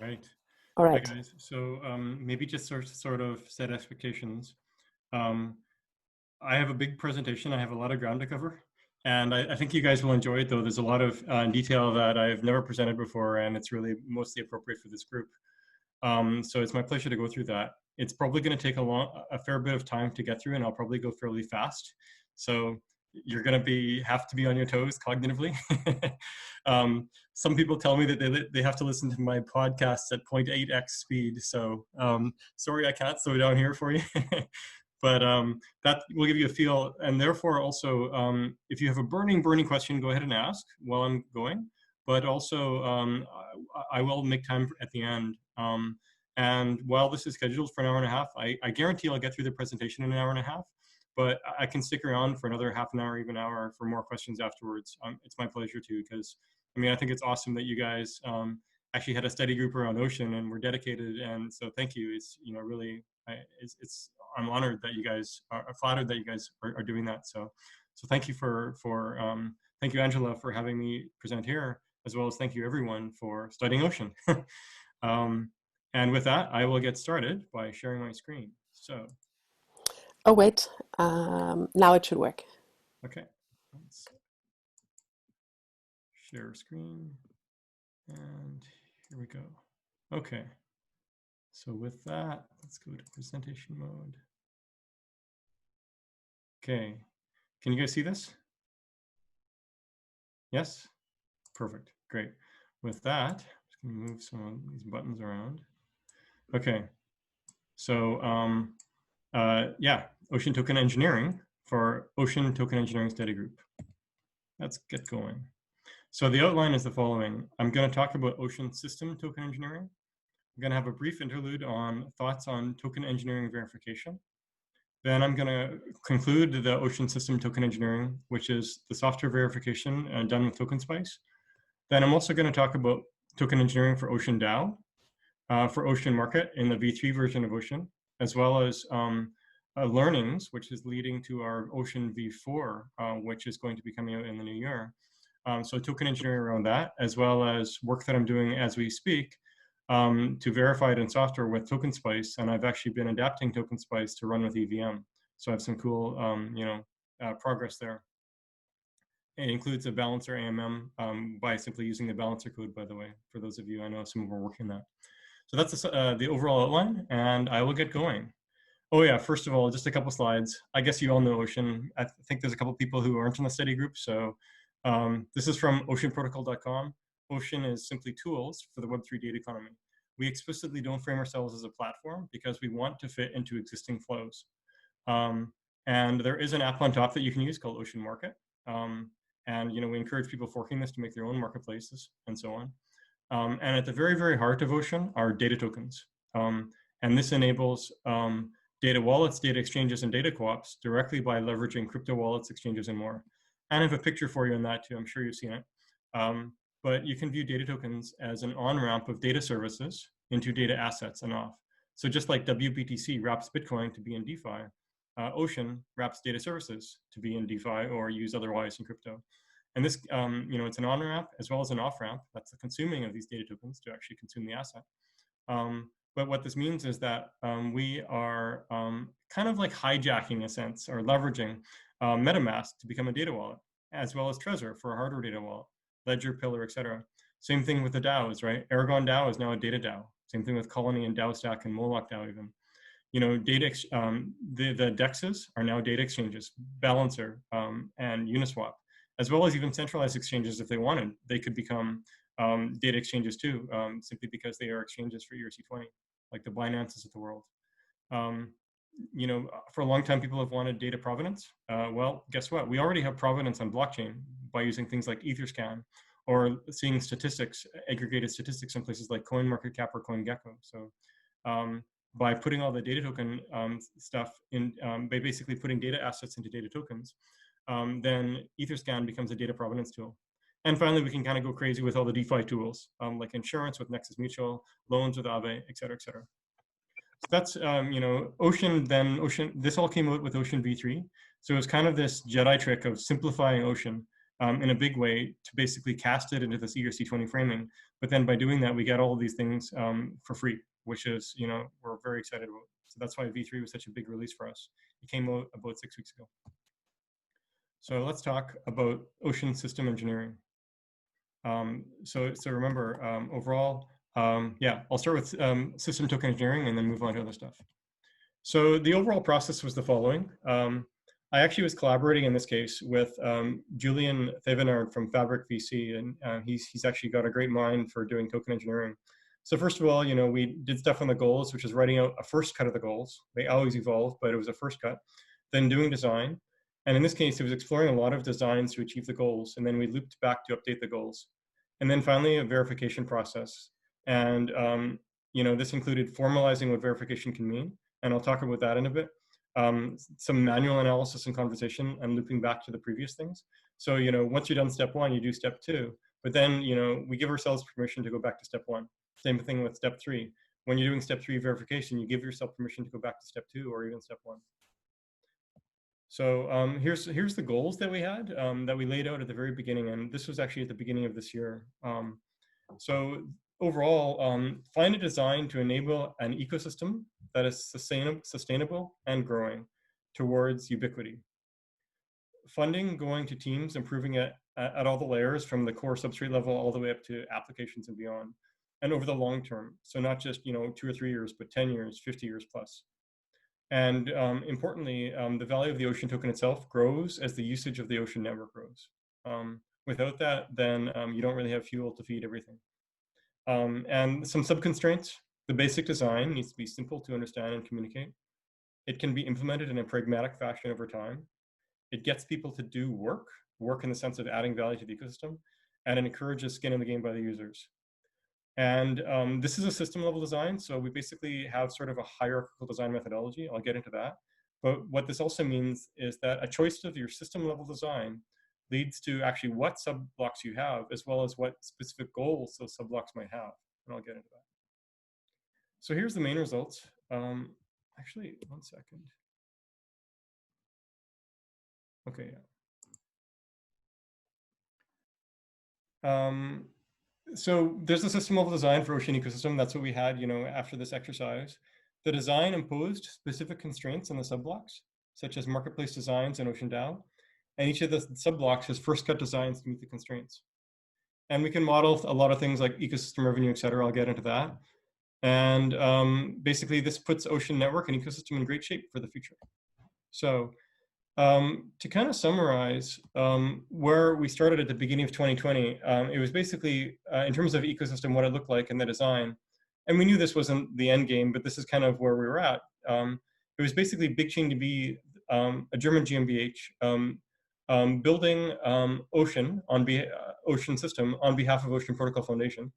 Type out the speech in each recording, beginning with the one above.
Right. All Hi right. guys. So maybe just sort of set expectations. Um, I have a big presentation. I have a lot of ground to cover, and I think you guys will enjoy it. Though there's a lot of detail that I've never presented before, and it's really mostly appropriate for this group. So it's my pleasure to go through that. It's probably going to take a fair bit of time to get through, and I'll probably go fairly fast. So you're going to have to be on your toes cognitively. Some people tell me that they have to listen to my podcasts at 0.8x speed. So sorry, I can't slow down here for you. But that will give you a feel. And therefore, also, if you have a burning question, go ahead and ask while I'm going. But also, I will make time at the end. And while this is scheduled for an hour and a half, I guarantee I'll get through the presentation in an hour and a half. But I can stick around for another half an hour, even hour, for more questions afterwards. It's my pleasure to, because I mean, I think it's awesome that you guys actually had a study group around Ocean and were dedicated. And so thank you. It's, you know, really, I'm honored that you guys are flattered that you guys are doing that. So thank you thank you, Angela, for having me present here, as well as thank you everyone for studying Ocean. And with that, I will get started by sharing my screen. So. Oh, wait. Now it should work. Okay. Let's share screen. And here we go. Okay. So with that, let's go to presentation mode. Okay. Can you guys see this? Yes? Perfect. Great. With that, I'm just going to move some of these buttons around. Okay. So yeah, Ocean Token Engineering for Ocean Token Engineering Study Group. Let's get going. So the outline is the following. I'm going to talk about Ocean System Token Engineering. I'm going to have a brief interlude on thoughts on token engineering verification. Then I'm going to conclude the Ocean System Token Engineering, which is the software verification done with TokenSPICE. Then I'm also going to talk about token engineering for OceanDAO, for Ocean Market in the V3 version of Ocean, as well as learnings, which is leading to our Ocean V4, which is going to be coming out in the new year. So token engineering around that, as well as work that I'm doing as we speak to verify it in software with TokenSPICE. And I've actually been adapting TokenSPICE to run with EVM. So I have some cool, progress there. It includes a balancer AMM by simply using the balancer code, by the way, for those of you, I know some of you are working that. So that's the overall outline, and I will get going. Oh yeah, first of all, just a couple slides. I guess you all know Ocean. I think there's a couple people who aren't in the study group. So this is from oceanprotocol.com. Ocean is simply tools for the Web3 data economy. We explicitly don't frame ourselves as a platform because we want to fit into existing flows. And there is an app on top that you can use called Ocean Market. And we encourage people forking this to make their own marketplaces and so on. And at the very, very heart of Ocean are data tokens. And this enables data wallets, data exchanges, and data co-ops directly by leveraging crypto wallets, exchanges, and more. And I have a picture for you on that too. I'm sure you've seen it. But you can view data tokens as an on-ramp of data services into data assets and off. So just like WBTC wraps Bitcoin to be in DeFi, Ocean wraps data services to be in DeFi or used otherwise in crypto. And this, it's an on-ramp as well as an off-ramp. That's the consuming of these data tokens to actually consume the asset. But what this means is that we are kind of like hijacking, in a sense, or leveraging MetaMask to become a data wallet, as well as Trezor for a hardware data wallet, Ledger, Pillar, etc. Same thing with the DAOs, right? Aragon DAO is now a data DAO. Same thing with Colony and DAOstack and Moloch DAO even. The DEXs are now data exchanges, Balancer and Uniswap, as well as even centralized exchanges if they wanted. They could become data exchanges too, simply because they are exchanges for ERC20, like the Binances of the world. For a long time, people have wanted data provenance. Well, guess what? We already have provenance on blockchain by using things like Etherscan or seeing statistics, aggregated statistics in places like CoinMarketCap or CoinGecko. So by putting all the data token stuff in, by basically putting data assets into data tokens, then Etherscan becomes a data provenance tool. And finally, we can kind of go crazy with all the DeFi tools, like insurance with Nexus Mutual, loans with Aave, et cetera, et cetera. So that's, Ocean, this all came out with Ocean V3. So it was kind of this Jedi trick of simplifying Ocean in a big way to basically cast it into this ERC20 framing. But then by doing that, we get all of these things for free, which is, we're very excited about. So that's why V3 was such a big release for us. It came out about 6 weeks ago. So let's talk about ocean system engineering. So remember, overall, yeah, I'll start with system token engineering and then move on to other stuff. So the overall process was the following. I actually was collaborating in this case with Julian Thevenard from Fabric VC, and he's actually got a great mind for doing token engineering. So first of all, we did stuff on the goals, which is writing out a first cut of the goals. They always evolve, but it was a first cut. Then doing design. And in this case, it was exploring a lot of designs to achieve the goals. And then we looped back to update the goals. And then finally, a verification process. And this included formalizing what verification can mean. And I'll talk about that in a bit. Some manual analysis and conversation and looping back to the previous things. So, once you're done step 1, you do step 2. But then, we give ourselves permission to go back to step 1. Same thing with step 3. When you're doing step 3 verification, you give yourself permission to go back to step 2 or even step 1. So here's the goals that we had that we laid out at the very beginning, and this was actually at the beginning of this year. So overall, find a design to enable an ecosystem that is sustainable and growing towards ubiquity. Funding going to teams, improving it at all the layers from the core substrate level all the way up to applications and beyond, and over the long term. So not just 2 or 3 years, but 10 years, 50 years plus. And importantly, the value of the Ocean token itself grows as the usage of the Ocean network grows. Without that, then you don't really have fuel to feed everything. And some sub-constraints. The basic design needs to be simple to understand and communicate. It can be implemented in a pragmatic fashion over time. It gets people to do work in the sense of adding value to the ecosystem, and it encourages skin in the game by the users. And this is a system level design. So we basically have sort of a hierarchical design methodology. I'll get into that. But what this also means is that a choice of your system level design leads to actually what subblocks you have, as well as what specific goals those subblocks might have. And I'll get into that. So here's the main results. Actually, 1 second. Okay, yeah. So there's a system level design for Ocean ecosystem. That's what we had, after this exercise. The design imposed specific constraints on the subblocks, such as marketplace designs and OceanDAO. And each of the subblocks has first cut designs to meet the constraints. And we can model a lot of things like ecosystem revenue, et cetera. I'll get into that. And basically, this puts Ocean network and ecosystem in great shape for the future. So to kind of summarize where we started at the beginning of 2020, it was basically, in terms of ecosystem, what it looked like in the design. And we knew this wasn't the end game, but this is kind of where we were at. It was basically Big Chain to be a German GmbH building Ocean Ocean system on behalf of Ocean Protocol Foundation.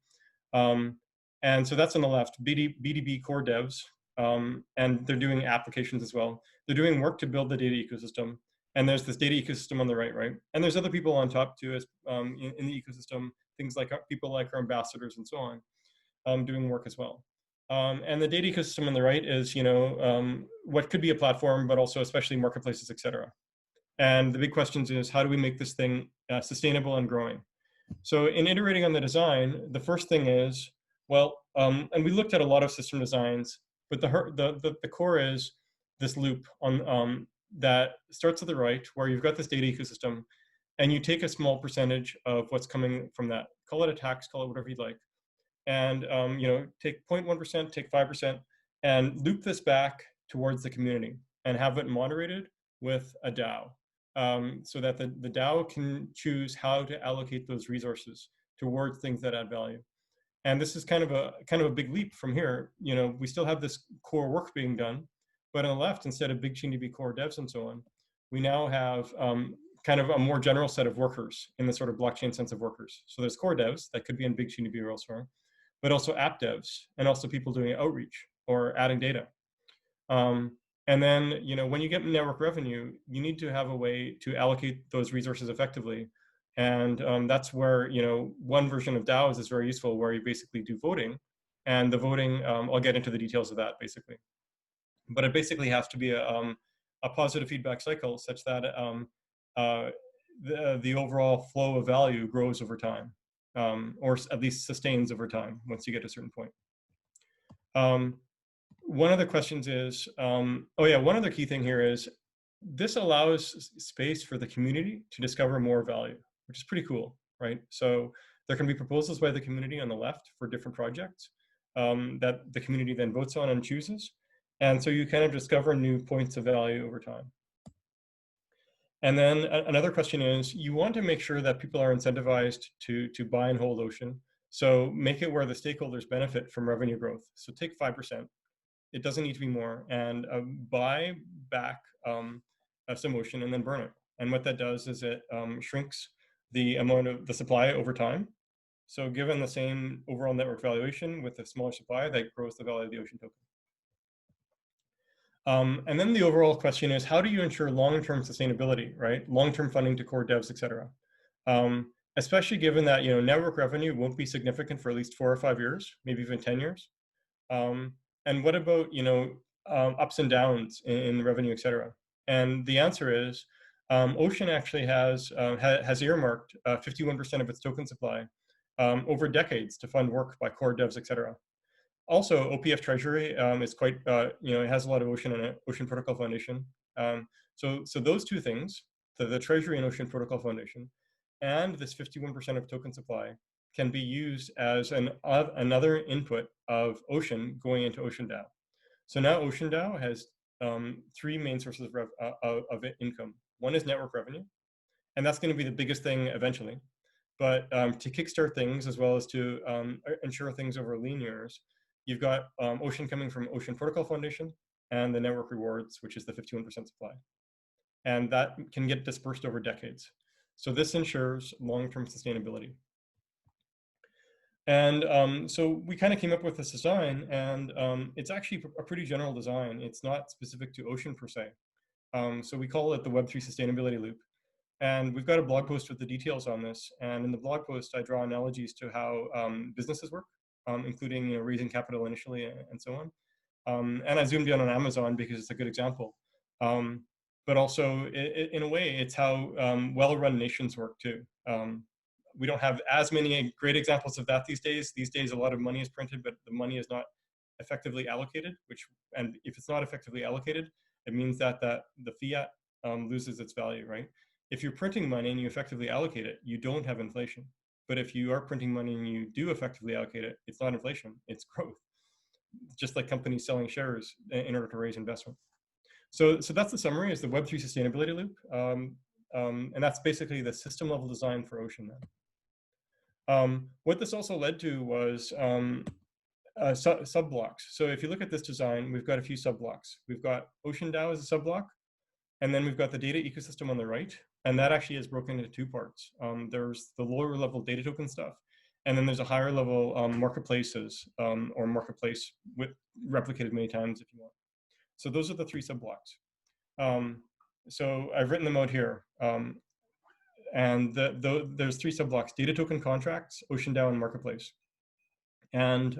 And so that's on the left, BDB core devs, and they're doing applications as well. They're doing work to build the data ecosystem. And there's this data ecosystem on the right? And there's other people on top too, as in the ecosystem, things like people like our ambassadors and so on, doing work as well. And the data ecosystem on the right is, what could be a platform, but also especially marketplaces, et cetera. And the big question is, how do we make this thing sustainable and growing? So in iterating on the design, the first thing is, well, and we looked at a lot of system designs, but the core is this loop on that starts at the right, where you've got this data ecosystem, and you take a small percentage of what's coming from that. Call it a tax, call it whatever you'd like, and take 0.1%, take 5%, and loop this back towards the community, and have it moderated with a DAO, so that the DAO can choose how to allocate those resources towards things that add value. And this is kind of a big leap from here. We still have this core work being done, but on the left, instead of Big Chain to be core devs and so on, we now have kind of a more general set of workers in the sort of blockchain sense of workers. So there's core devs that could be in Big Chain to be or elsewhere, but also app devs and also people doing outreach or adding data. And then, when you get network revenue, you need to have a way to allocate those resources effectively. And that's where, one version of DAOs is very useful, where you basically do voting. And the voting, I'll get into the details of that basically. But it basically has to be a positive feedback cycle, such that the overall flow of value grows over time, or at least sustains over time once you get to a certain point. One of the questions is, oh yeah, one other key thing here is this allows space for the community to discover more value, which is pretty cool, right? So there can be proposals by the community on the left for different projects that the community then votes on and chooses. And so you kind of discover new points of value over time. And then another question is, you want to make sure that people are incentivized to buy and hold Ocean. So make it where the stakeholders benefit from revenue growth. So take 5%. It doesn't need to be more, and buy back some Ocean and then burn it. And what that does is it shrinks the amount of the supply over time. So given the same overall network valuation with a smaller supply, that grows the value of the Ocean token. And then the overall question is, how do you ensure long-term sustainability, right? Long-term funding to core devs, et cetera. Especially given that, network revenue won't be significant for at least 4 or 5 years, maybe even 10 years. And what about, ups and downs in revenue, et cetera? And the answer is, Ocean actually has earmarked 51% of its token supply over decades to fund work by core devs, et cetera. Also, OPF Treasury is quite, it has a lot of Ocean in it, Ocean Protocol Foundation. So those two things, the Treasury and Ocean Protocol Foundation, and this 51% of token supply can be used as another input of Ocean going into OceanDAO. So now OceanDAO has 3 main sources of income. One is network revenue, and that's going to be the biggest thing eventually. But to kickstart things, as well as to ensure things over lean years, you've got Ocean coming from Ocean Protocol Foundation and the network rewards, which is the 51% supply. And that can get dispersed over decades. So this ensures long-term sustainability. And so we kind of came up with this design, and it's actually a pretty general design. It's not specific to Ocean per se. So we call it the Web3 Sustainability Loop. And we've got a blog post with the details on this. And in the blog post, I draw analogies to how businesses work, including raising capital initially and so on. And I zoomed in on Amazon because it's a good example. But also, in a way, it's how well-run nations work too. We don't have as many great examples of that these days. These days, a lot of money is printed, but the money is not effectively allocated. And if it's not effectively allocated, it means that the fiat loses its value, right? If you're printing money and you effectively allocate it, you don't have inflation. But if you are printing money and you do effectively allocate it, it's not inflation, it's growth. Just like companies selling shares in order to raise investment. So that's the summary, is the Web3 sustainability loop. And that's basically the system level design for Ocean then. What this also led to was sub-blocks. So if you look at this design, we've got a few sub-blocks. We've got OceanDAO as a sub-block, and then we've got the data ecosystem on the right, and that actually is broken into 2 parts. There's the lower level data token stuff, and then there's a higher level marketplaces, or marketplace with replicated many times if you want. So those are the 3 sub-blocks. So I've written them out here. And there's 3 sub-blocks: data token contracts, OceanDAO, and marketplace. And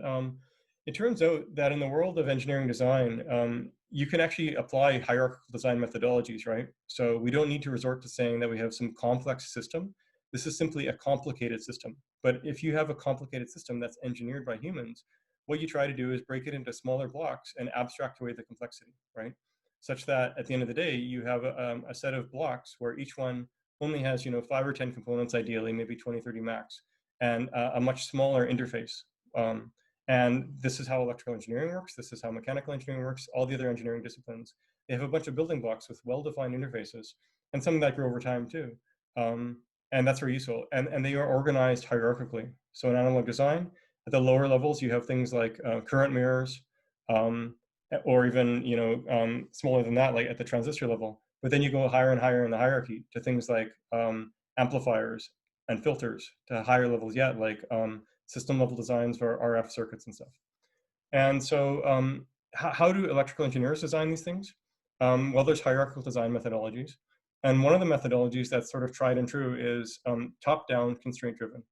it turns out that in the world of engineering design, you can actually apply hierarchical design methodologies, right? So we don't need to resort to saying that we have some complex system. This is simply a complicated system. But if you have a complicated system that's engineered by humans, what you try to do is break it into smaller blocks and abstract away the complexity, right? Such that at the end of the day, you have a set of blocks where each one only has 5 or 10 components, ideally, maybe 20, 30 max, and a much smaller interface. And this is how electrical engineering works. This is how mechanical engineering works. All the other engineering disciplines, they have a bunch of building blocks with well-defined interfaces, and some that grow over time too. And that's very useful. And they are organized hierarchically. So in analog design, at the lower levels, you have things like current mirrors, or even smaller than that, like at the transistor level. But then you go higher and higher in the hierarchy to things like amplifiers and filters, to higher levels yet, like system level designs for RF circuits and stuff. And so how do electrical engineers design these things? Well, there's hierarchical design methodologies. And one of the methodologies that's sort of tried and true is top-down constraint driven.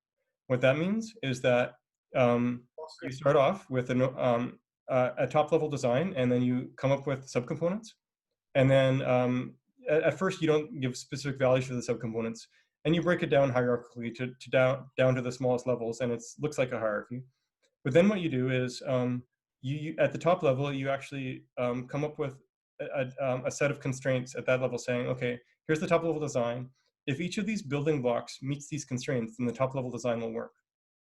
What that means is that you start off with a top level design, and then you come up with subcomponents. And then at first you don't give specific values for the subcomponents, and you break it down hierarchically to down to the smallest levels, and it looks like a hierarchy. But then what you do is you at the top level, you actually come up with a set of constraints at that level saying, okay, here's the top level design. If each of these building blocks meets these constraints, then the top level design will work.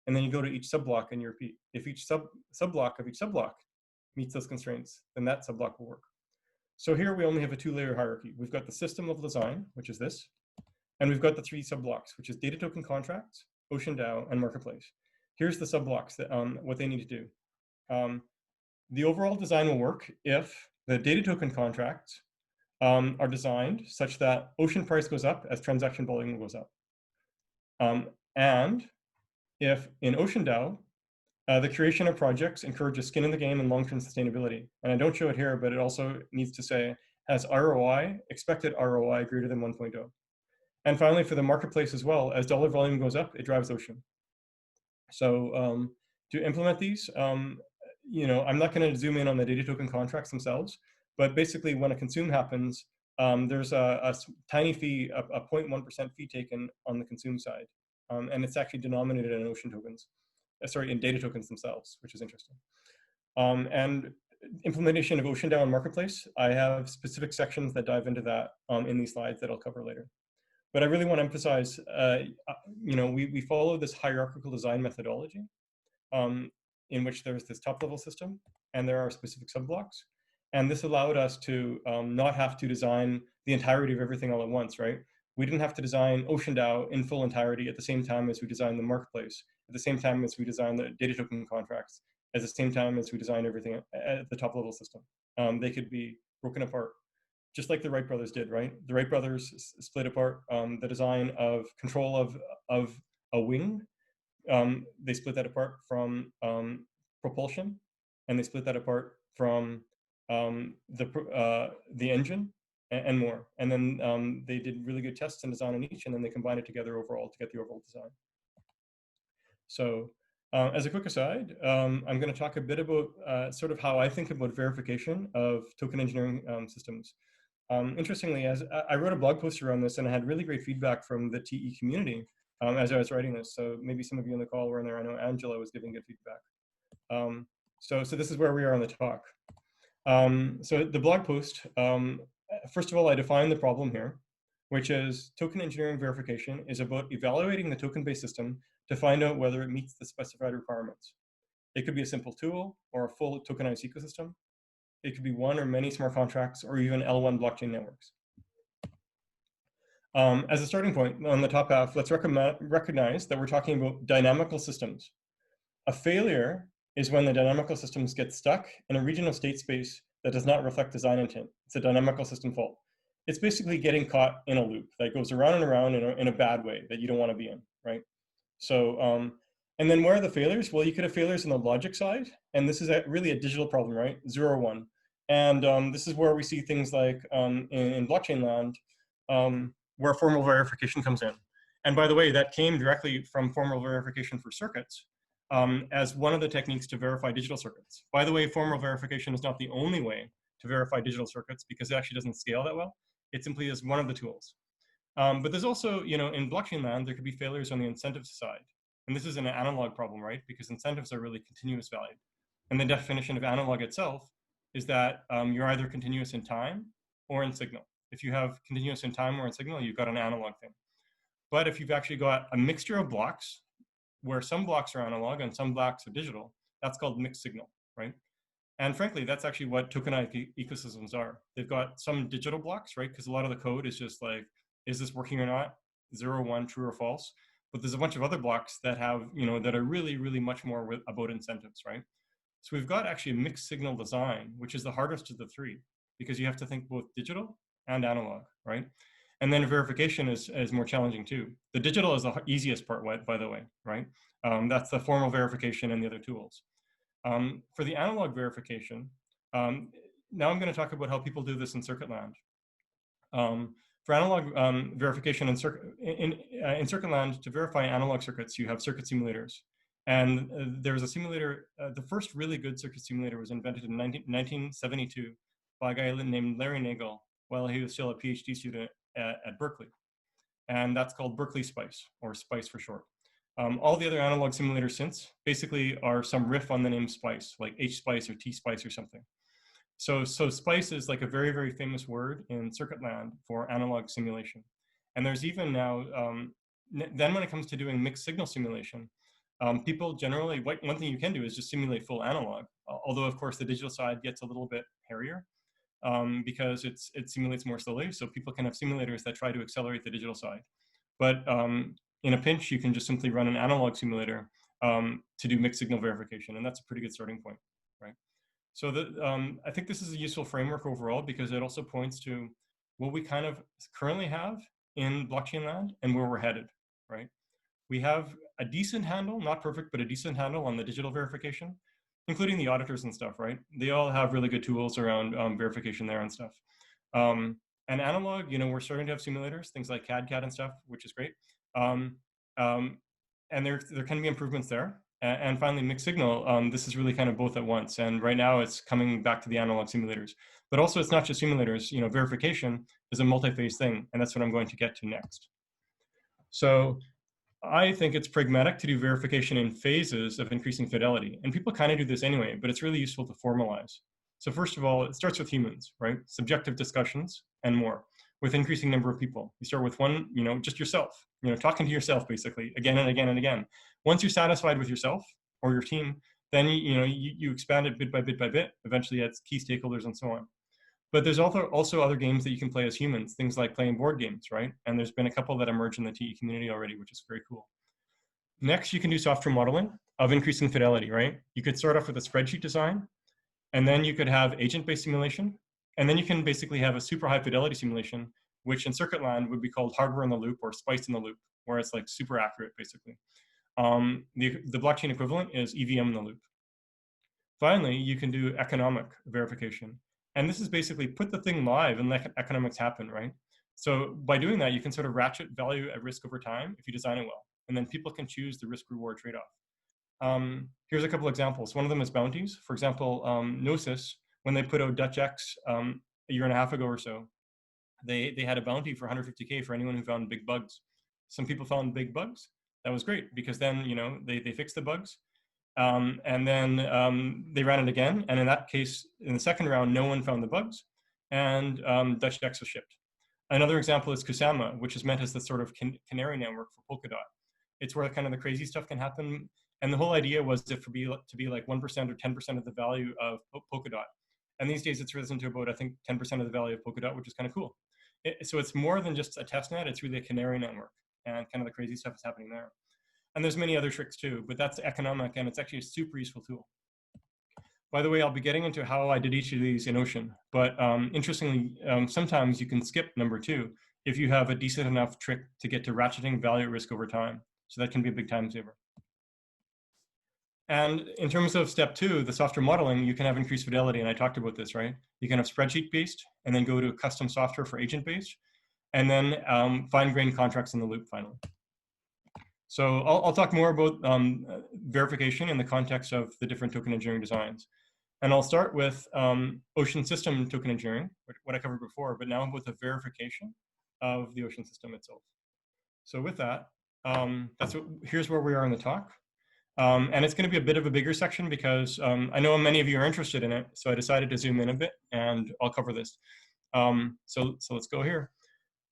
And then you go to each subblock and you repeat. If each subblock of each subblock meets those constraints, then that subblock will work. So here we only have a two-layer hierarchy. We've got the system level design, which is this, and we've got the three subblocks, which is data token contracts, OceanDAO, and marketplace. Here's the subblocks that what they need to do. The overall design will work if the data token contracts are designed such that ocean price goes up as transaction volume goes up. And if in OceanDAO, the creation of projects encourages skin in the game and long-term sustainability. And I don't show it here, but it also needs to say has ROI, expected ROI greater than 1.0. And finally, for the marketplace as well, as dollar volume goes up, it drives Ocean. So to implement these, you know, I'm not going to zoom in on the data token contracts themselves, but basically when a consume happens, there's a tiny fee, a 0.1% fee taken on the consume side. And it's actually denominated in Ocean tokens, sorry, in data tokens themselves, which is interesting. And implementation of OceanDAO and marketplace, I have specific sections that dive into that in these slides that I'll cover later. But I really want to emphasize, you know, we follow this hierarchical design methodology in which there's this top level system and there are specific subblocks. And this allowed us to not have to design the entirety of everything all at once, right? We didn't have to design OceanDAO in full entirety at the same time as we designed the marketplace, at the same time as we designed the data token contracts, at the same time as we designed everything at the top level system. They could be broken apart, just like the Wright brothers did, right? The Wright brothers split apart the design of control of a wing. They split that apart from propulsion, and they split that apart from the engine and more. And then they did really good tests and design on each, and then they combined it together overall to get the overall design. So as a quick aside, I'm going to talk a bit about sort of how I think about verification of token engineering systems. Interestingly, as I wrote a blog post around this, and I had really great feedback from the TE community as I was writing this. So maybe some of you on the call were in there. I know Angela was giving good feedback. So this is where we are on the talk. So the blog post, first of all, I define the problem here, which is token engineering verification is about evaluating the token-based system to find out whether it meets the specified requirements. It could be a simple tool or a full tokenized ecosystem. It could be one or many smart contracts or even L1 blockchain networks. As a starting point on the top half, let's recognize that we're talking about dynamical systems. A failure is when the dynamical systems get stuck in a regional state space that does not reflect design intent. It's a dynamical system fault. It's basically getting caught in a loop that goes around and around in a bad way that you don't want to be in, right? So, and then where are the failures? Well, you could have failures on the logic side, and this is really a digital problem, right? 0 or 1. And this is where we see things like in blockchain land, where formal verification comes in. And by the way, that came directly from formal verification for circuits as one of the techniques to verify digital circuits. By the way, formal verification is not the only way to verify digital circuits because it actually doesn't scale that well. It simply is one of the tools. But there's also, you know, in blockchain land, there could be failures on the incentives side. And this is an analog problem, right? Because incentives are really continuous valued. And the definition of analog itself is that you're either continuous in time or in signal. If you have continuous in time or in signal, you've got an analog thing. But if you've actually got a mixture of blocks, where some blocks are analog and some blocks are digital, that's called mixed signal, right? And frankly, that's actually what tokenized ecosystems are. They've got some digital blocks, right? Because a lot of the code is just like, is this working or not? 0, 1, true or false. But there's a bunch of other blocks that have, you know, that are really, really much more about incentives, right? So we've got actually a mixed signal design, which is the hardest of the three, because you have to think both digital and analog, right? And then verification is more challenging too. The digital is the easiest part, by the way, right? That's the formal verification and the other tools. For the analog verification, now I'm going to talk about how people do this in circuit land. For analog verification in circuit land, to verify analog circuits, you have circuit simulators. And there's a simulator, the first really good circuit simulator was invented in 1972 by a guy named Larry Nagel while he was still a PhD student at Berkeley. And that's called Berkeley SPICE, or SPICE for short. All the other analog simulators since basically are some riff on the name SPICE, like HSPICE or TSPICE or something. So SPICE is like a very, very famous word in circuit land for analog simulation. And there's even now, then when it comes to doing mixed signal simulation, people generally, one thing you can do is just simulate full analog, although of course the digital side gets a little bit hairier because it simulates more slowly. So people can have simulators that try to accelerate the digital side. But in a pinch, you can just simply run an analog simulator to do mixed signal verification. And that's a pretty good starting point, right? So I think this is a useful framework overall because it also points to what we kind of currently have in blockchain land and where we're headed, right? We have a decent handle, not perfect, but a decent handle on the digital verification, including the auditors and stuff, right? They all have really good tools around verification there and stuff. And analog, we're starting to have simulators, things like CAD and stuff, which is great. And there can be improvements there. And finally, mixed signal, this is really kind of both at once. And right now it's coming back to the analog simulators. But also it's not just simulators, verification is a multi-phase thing. And that's what I'm going to get to next. So I think it's pragmatic to do verification in phases of increasing fidelity. And people kind of do this anyway, but it's really useful to formalize. So first of all, it starts with humans, right? Subjective discussions and more with increasing number of people. You start with one, just yourself, talking to yourself basically again and again and again. Once you're satisfied with yourself or your team, then you expand it bit by bit by bit. Eventually it's key stakeholders and so on. But there's also other games that you can play as humans, things like playing board games, right? And there's been a couple that emerged in the TE community already, which is very cool. Next, you can do software modeling of increasing fidelity, right? You could start off with a spreadsheet design, and then you could have agent-based simulation, and then you can basically have a super high fidelity simulation, which in circuit land would be called hardware in the loop or SPICE in the loop, where it's like super accurate, basically. The blockchain equivalent is EVM in the loop. Finally, you can do economic verification. And this is basically put the thing live and let economics happen, right? So by doing that, you can sort of ratchet value at risk over time if you design it well. And then people can choose the risk-reward trade-off. Here's a couple examples. One of them is bounties. For example, Gnosis, when they put out Dutch X a year and a half ago or so, they had a bounty for 150K for anyone who found big bugs. Some people found big bugs. That was great because then, they fixed the bugs. And then they ran it again. And in that case, in the second round, no one found the bugs. And Dutch X was shipped. Another example is Kusama, which is meant as the sort of canary network for Polkadot. It's where kind of the crazy stuff can happen. And the whole idea was to be like 1% or 10% of the value of Polkadot. And these days it's risen to about, I think, 10% of the value of Polkadot, which is kind of cool. So it's more than just a test net, it's really a canary network. And kind of the crazy stuff is happening there. And there's many other tricks too, but that's economic, and it's actually a super useful tool. By the way, I'll be getting into how I did each of these in Ocean, but interestingly, sometimes you can skip number 2 if you have a decent enough trick to get to ratcheting value at risk over time. So that can be a big time saver. And in terms of step 2, the software modeling, you can have increased fidelity, and I talked about this, right? You can have spreadsheet-based, and then go to custom software for agent-based, and then fine-grained contracts in the loop finally. So I'll talk more about verification in the context of the different token engineering designs. And I'll start with Ocean system token engineering, what I covered before, but now with the verification of the Ocean system itself. So with that, here's where we are in the talk. And it's going to be a bit of a bigger section because I know many of you are interested in it. So I decided to zoom in a bit and I'll cover this. So let's go here.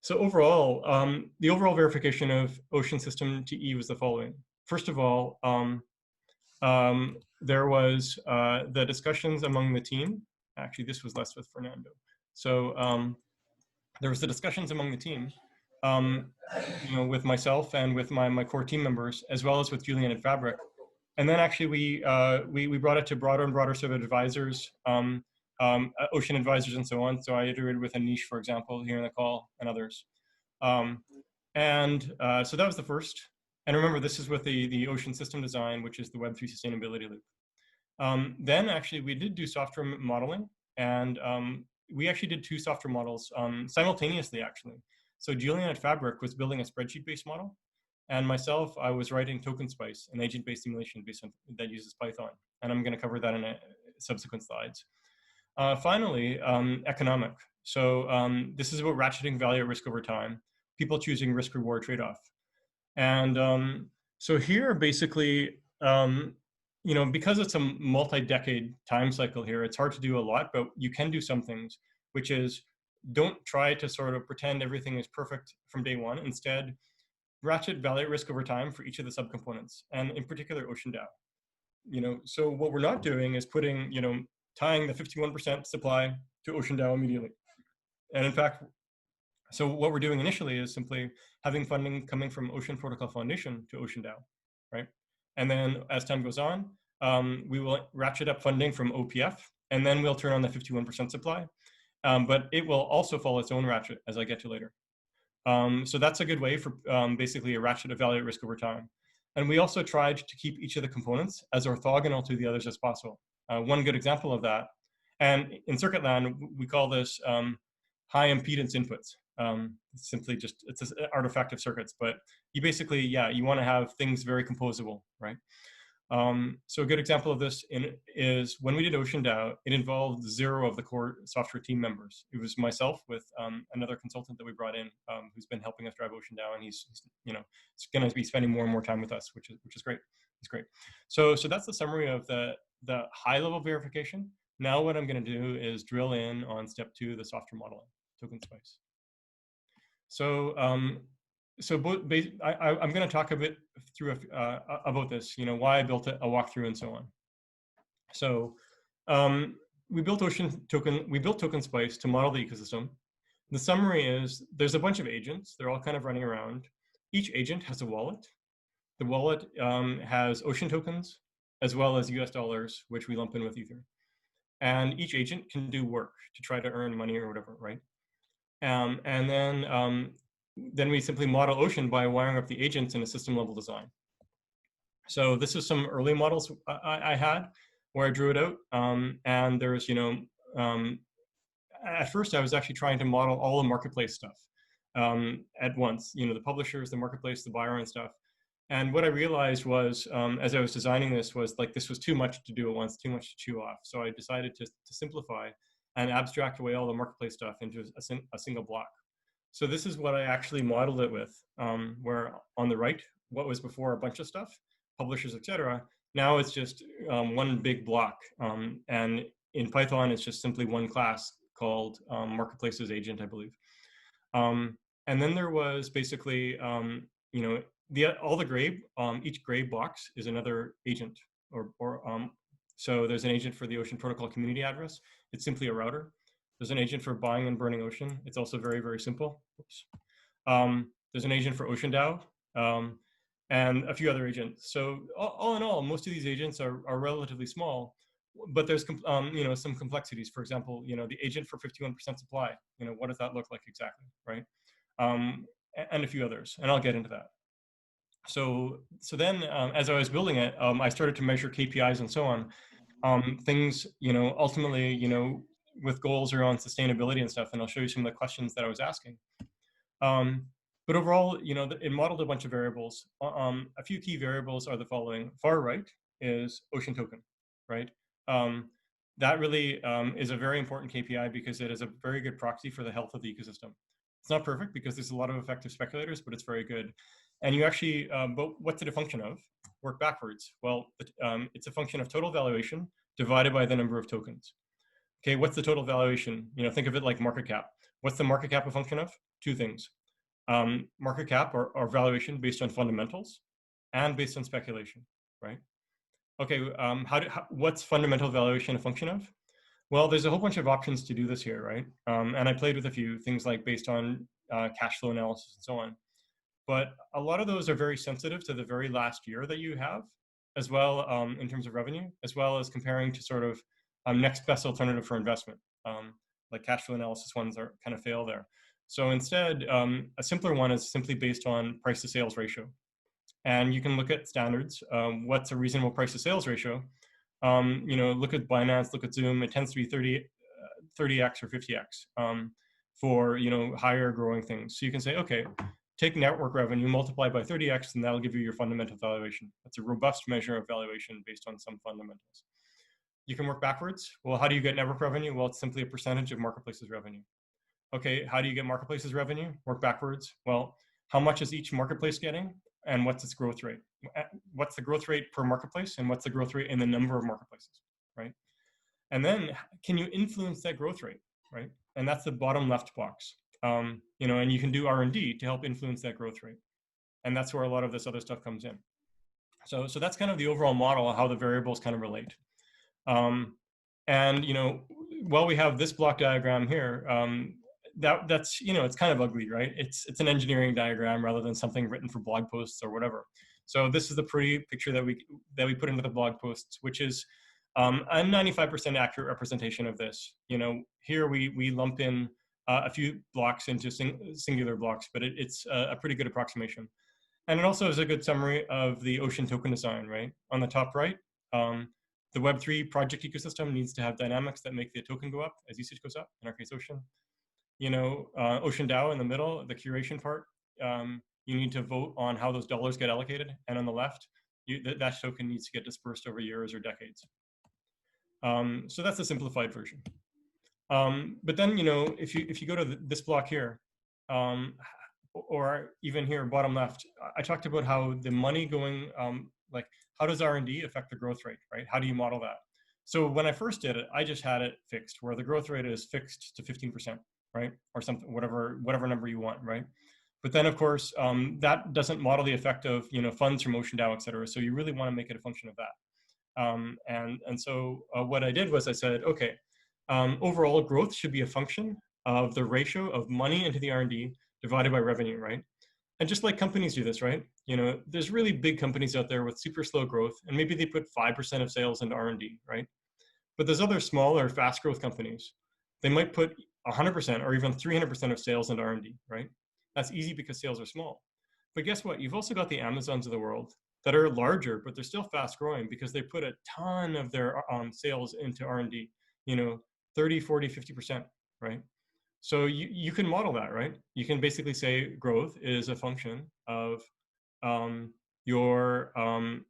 So overall, the overall verification of Ocean system TE was the following. First of all, there was the discussions among the team. Actually, this was less with Fernando. So there was the discussions among the team, with myself and with my core team members, as well as with Julian at Fabric. And then actually we brought it to broader and broader set of advisors, Ocean advisors and so on. So I iterated with Anish, for example, here in the call, and others. So that was the first. And remember, this is with the Ocean system design, which is the Web3 sustainability loop. Then actually we did do software modeling, and we actually did 2 software models simultaneously, actually. So Julian at Fabric was building a spreadsheet-based model, and myself, I was writing TokenSPICE, an agent-based simulation that uses Python. And I'm going to cover that in subsequent slides. Finally, economic. So this is about ratcheting value at risk over time, people choosing risk-reward trade-off. And so here, basically, because it's a multi-decade time cycle here, it's hard to do a lot, but you can do some things, which is don't try to sort of pretend everything is perfect from day one. Instead, ratchet value at risk over time for each of the subcomponents, and in particular, OceanDAO. So what we're not doing is putting, tying the 51% supply to OceanDAO immediately. And in fact, so what we're doing initially is simply having funding coming from Ocean Protocol Foundation to OceanDAO, right? And then as time goes on, we will ratchet up funding from OPF, and then we'll turn on the 51% supply. But it will also follow its own ratchet, as I get to later. So that's a good way for basically a ratchet of value at risk over time. And we also tried to keep each of the components as orthogonal to the others as possible. One good example of that, and in circuit land, we call this high impedance inputs. It's simply just, it's an artifact of circuits, but you basically, you want to have things very composable, right? So a good example of this is when we did OceanDAO, it involved 0 of the core software team members. It was myself with another consultant that we brought in who's been helping us drive OceanDAO, and he's going to be spending more and more time with us, which is great. It's great. So that's the summary of the high level verification. Now what I'm going to do is drill in on step 2, the software modeling, TokenSPICE. So I'm going to talk a bit through about this, why I built a walkthrough and so on. So we built TokenSPICE to model the ecosystem. The summary is there's a bunch of agents. They're all kind of running around. Each agent has a wallet. The wallet has Ocean tokens as well as US dollars, which we lump in with Ether. And each agent can do work to try to earn money or whatever, right? And then we simply model Ocean by wiring up the agents in a system level design. So this is some early models I had where I drew it out. And there's, at first I was actually trying to model all the marketplace stuff at once, the publishers, the marketplace, the buyer and stuff. And what I realized was, as I was designing this, was like, this was too much to do at once, too much to chew off. So I decided to simplify and abstract away all the marketplace stuff into a single block. So this is what I actually modeled it with, where on the right, what was before a bunch of stuff, publishers, etc. Now it's just one big block. And in Python, it's just simply one class called marketplaces agent, I believe. And then there was basically, all the gray, each gray box is another agent, so there's an agent for the Ocean Protocol community address. It's simply a router. There's an agent for buying and burning Ocean. It's also very, very simple. There's an agent for OceanDAO and a few other agents. So all in all, most of these agents are relatively small, but there's some complexities. For example, the agent for 51% supply. What does that look like exactly, right? And a few others, and I'll get into that. So then, as I was building it, I started to measure KPIs and so on. Things, ultimately, with goals around sustainability and stuff, and I'll show you some of the questions that I was asking. But overall, it modeled a bunch of variables. A few key variables are the following. Far right is Ocean token, right? That really is a very important KPI because it is a very good proxy for the health of the ecosystem. It's not perfect because there's a lot of effective speculators, but it's very good. And you actually, but what's it a function of? Work backwards. Well, it's a function of total valuation divided by the number of tokens. Okay, what's the total valuation? Think of it like market cap. What's the market cap a function of? Two things. Market cap or valuation based on fundamentals and based on speculation, right? Okay, what's fundamental valuation a function of? Well, there's a whole bunch of options to do this here, right? And I played with a few things like based on cash flow analysis and so on. But a lot of those are very sensitive to the very last year that you have, as well in terms of revenue, as well as comparing to sort of next best alternative for investment. Like cash flow analysis ones are kind of fail there. So instead, a simpler one is simply based on price to sales ratio. And you can look at standards. What's a reasonable price to sales ratio? Look at Binance, look at Zoom. It tends to be 30x or 50x for higher growing things. So you can say, okay, take network revenue, multiply by 30x, and that'll give you your fundamental valuation. That's a robust measure of valuation based on some fundamentals. You can work backwards. Well, how do you get network revenue? Well, it's simply a percentage of marketplace's revenue. Okay, how do you get marketplace's revenue? Work backwards. Well, how much is each marketplace getting, and what's its growth rate? What's the growth rate per marketplace, and what's the growth rate in the number of marketplaces, right? And then can you influence that growth rate, right? And that's the bottom left box. You know, and you can do R&D to help influence that growth rate. And that's where a lot of this other stuff comes in. So that's kind of the overall model of how the variables kind of relate. And, you know, while we have this block diagram here, that's, you know, it's kind of ugly, right? It's an engineering diagram rather than something written for blog posts or whatever. So this is the pretty picture that we put into the blog posts, which is a 95% accurate representation of this. You know, here we lump in a few blocks into singular blocks, but it's a pretty good approximation. And it also is a good summary of the Ocean token design, right? On the top right, the Web3 project ecosystem needs to have dynamics that make the token go up as usage goes up, in our case, Ocean. You know, OceanDAO in the middle, the curation part, you need to vote on how those dollars get allocated. And on the left, that token needs to get dispersed over years or decades. So that's a simplified version. But then, you know, if you go to this block here, or even here, bottom left, I talked about how the money going, like how does R&D affect the growth rate, right? How do you model that? So when I first did it, I just had it fixed where the growth rate is fixed to 15%, right? Or something, whatever number you want, right? But then of course, that doesn't model the effect of, you know, funds from OceanDAO, et cetera. So you really want to make it a function of that. And so what I did was I said, okay, overall growth should be a function of the ratio of money into the R&D divided by revenue, right? And just like companies do this, right? You know, there's really big companies out there with super slow growth, and maybe they put 5% of sales into R&D, right? But there's other smaller, fast growth companies. They might put 100% or even 300% of sales into R&D, right? That's easy because sales are small. But guess what? You've also got the Amazons of the world that are larger, but they're still fast growing because they put a ton of their sales into R&D, you know, 30, 40, 50%, right? So you can model that, right? You can basically say growth is a function of your amount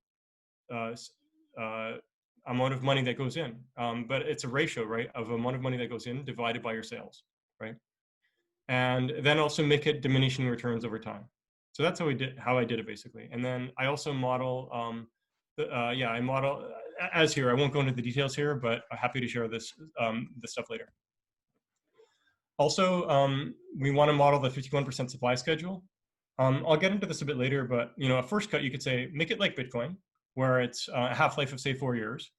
of money that goes in. But it's a ratio, right, of amount of money that goes in divided by your sales, right? And then also make it diminishing returns over time. So that's how I did it basically. And then I also model, I model as here. I won't go into the details here, but I'm happy to share this stuff later. Also, we want to model the 51% supply schedule. I'll get into this a bit later, but you know, a first cut, you could say, make it like Bitcoin, where it's a half-life of say 4 years.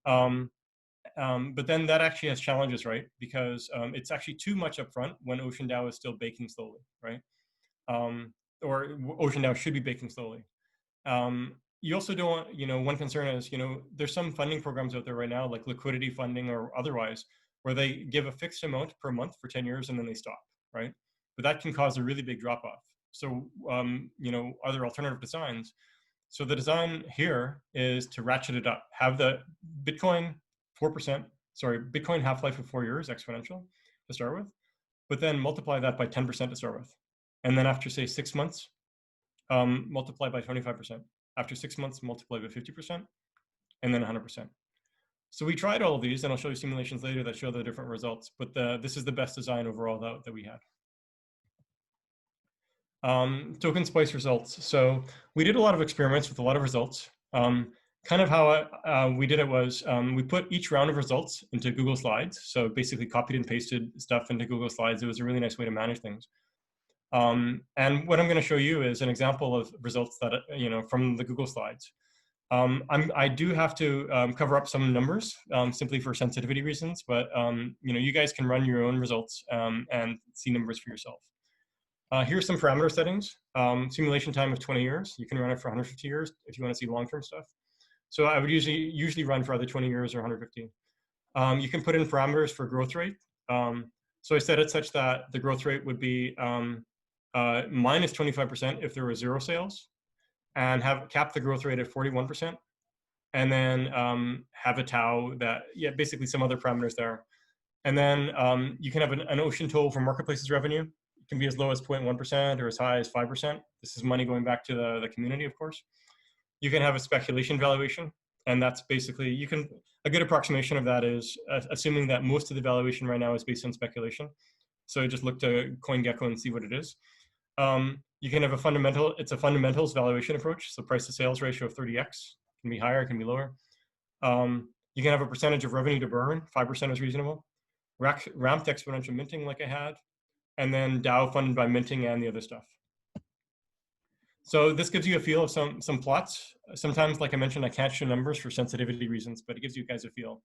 But then that actually has challenges, right? Because it's actually too much upfront when OceanDAO is still baking slowly, right? Or OceanDAO should be baking slowly. You also don't want, you know, one concern is, you know, there's some funding programs out there right now, like liquidity funding or otherwise, where they give a fixed amount per month for 10 years and then they stop, right? But that can cause a really big drop off. So, you know, are there alternative designs? So the design here is to ratchet it up, have the Bitcoin 4%, sorry, Bitcoin half-life of 4 years exponential to start with, but then multiply that by 10% to start with. And then after say 6 months, multiply by 25%. After 6 months, multiply by 50%, and then 100%. So we tried all of these, and I'll show you simulations later that show the different results, but this is the best design overall that we had. TokenSPICE results. So we did a lot of experiments with a lot of results. Kind of how we did it was we put each round of results into Google Slides. So basically copied and pasted stuff into Google Slides. It was a really nice way to manage things. And what I'm going to show you is an example of results that, you know, from the Google Slides. I do have to cover up some numbers simply for sensitivity reasons, but you know, you guys can run your own results and see numbers for yourself. Here's some parameter settings. Simulation time of 20 years. You can run it for 150 years if you want to see long-term stuff. So I would usually run for either 20 years or 150. You can put in parameters for growth rate. So I set it such that the growth rate would be minus 25% if there were 0 sales, and cap the growth rate at 41%, and then have a tau that, yeah, basically some other parameters there. And then you can have an ocean total for marketplaces revenue. It can be as low as 0.1% or as high as 5%. This is money going back to the community, of course. You can have a speculation valuation, and that's basically, you can, a good approximation of that is assuming that most of the valuation right now is based on speculation. So just look to CoinGecko and see what it is. You can have it's a fundamentals valuation approach. So price to sales ratio of 30x, can be higher, can be lower. You can have a percentage of revenue to burn, 5% is reasonable. Ramped exponential minting like I had, and then DAO funded by minting and the other stuff. So this gives you a feel of some plots. Sometimes, like I mentioned, I can't show numbers for sensitivity reasons, but it gives you guys a feel.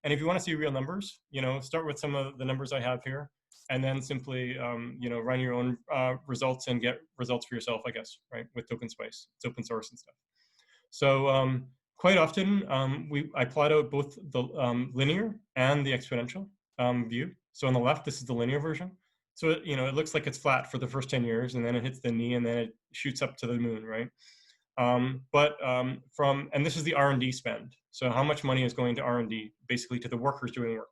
And if you want to see real numbers, start with some of the numbers I have here, and then simply, run your own results and get results for yourself, I guess, right? With TokenSPICE, it's open source and stuff. So quite often, I plot out both the linear and the exponential view. So on the left, this is the linear version. So it looks like it's flat for the first 10 years, and then it hits the knee, and then it shoots up to the moon, right? And this is the R&D spend. So how much money is going to R&D, basically to the workers doing work.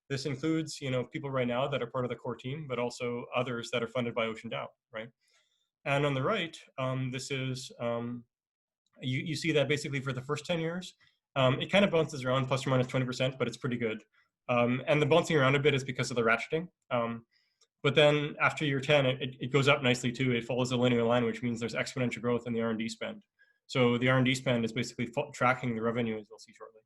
This includes, people right now that are part of the core team, but also others that are funded by OceanDAO, right? And on the right, this is, you see that basically for the first 10 years, it kind of bounces around plus or minus 20%, but it's pretty good. And the bouncing around a bit is because of the ratcheting. But then after year 10, it goes up nicely too. It follows a linear line, which means there's exponential growth in the R&D spend. So the R&D spend is basically tracking the revenue, as we'll see shortly.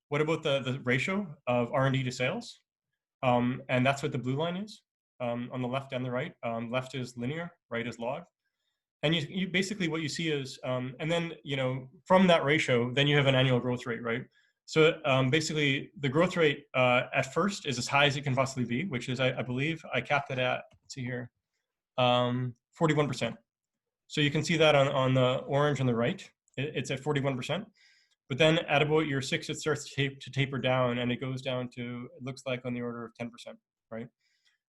What about the ratio of R&D to sales? And that's what the blue line is on the left and the right. Left is linear, right is log. And you basically what you see is, and then, from that ratio, then you have an annual growth rate, right? So basically, the growth rate at first is as high as it can possibly be, which is, I believe, I capped it at, let's see here, 41%. So you can see that on the orange on the right, it's at 41%. But then at about year 6, it starts to taper down, and it goes down to, it looks like on the order of 10%, right?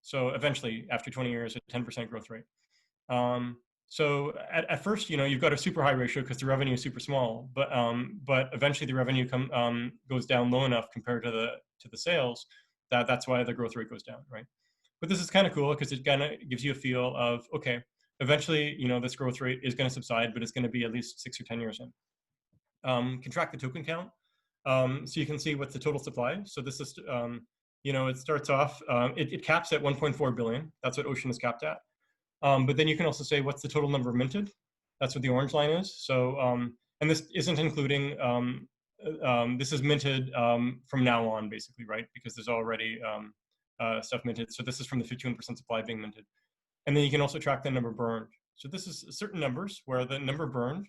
So eventually, after 20 years, a 10% growth rate. So at first, you've got a super high ratio because the revenue is super small, but eventually the revenue goes down low enough compared to the sales that's why the growth rate goes down, right? But this is kind of cool because it kind of gives you a feel of, okay, eventually, this growth rate is going to subside, but it's going to be at least 6 or 10 years in. Can track the token count, so you can see what's the total supply. So this is, it starts off, it caps at 1.4 billion. That's what Ocean is capped at. But then you can also say what's the total number minted. That's what the orange line is. So, and this isn't including, this is minted from now on, basically, right? Because there's already stuff minted. So this is from the 51% supply being minted. And then you can also track the number burned. So this is certain numbers where the number burned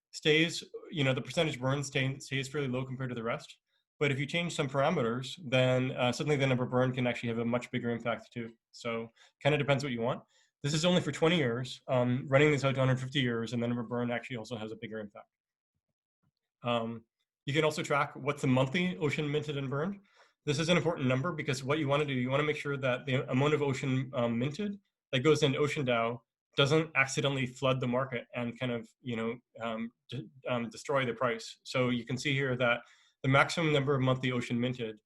stays, the percentage burned stays fairly low compared to the rest. But if you change some parameters, then suddenly the number burned can actually have a much bigger impact too. So kind of depends what you want. This is only for 20 years. Running this out to 150 years, and the number burned actually also has a bigger impact. You can also track what's the monthly Ocean minted and burned. This is an important number because what you want to do, you want to make sure that the amount of Ocean minted that goes into OceanDAO doesn't accidentally flood the market and kind of, destroy the price. So you can see here that the maximum number of monthly Ocean minted,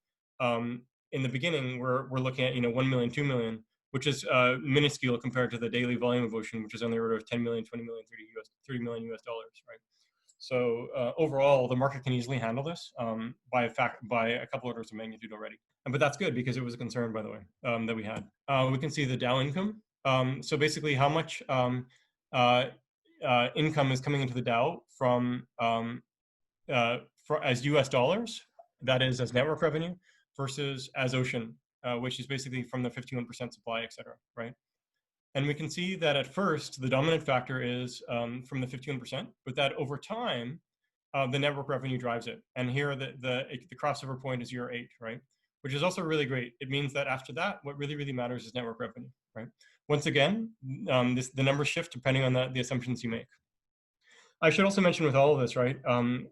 in the beginning, we're looking at 1 million, 2 million, which is minuscule compared to the daily volume of Ocean, which is on the order of 10 million, 20 million, 30 million US dollars, right? So overall, the market can easily handle this by a couple orders of magnitude already. But that's good because it was a concern, by the way, that we had. We can see the DAO income. So basically, how much income is coming into the DAO from as US dollars, that is as network revenue, versus as Ocean, which is basically from the 51% supply, et cetera, right? And we can see that at first, the dominant factor is from the 51%, but that over time, the network revenue drives it. And here, the crossover point is year 8, right? Which is also really great. It means that after that, what really, really matters is network revenue, right? Once again, the numbers shift depending on the assumptions you make. I should also mention with all of this, right,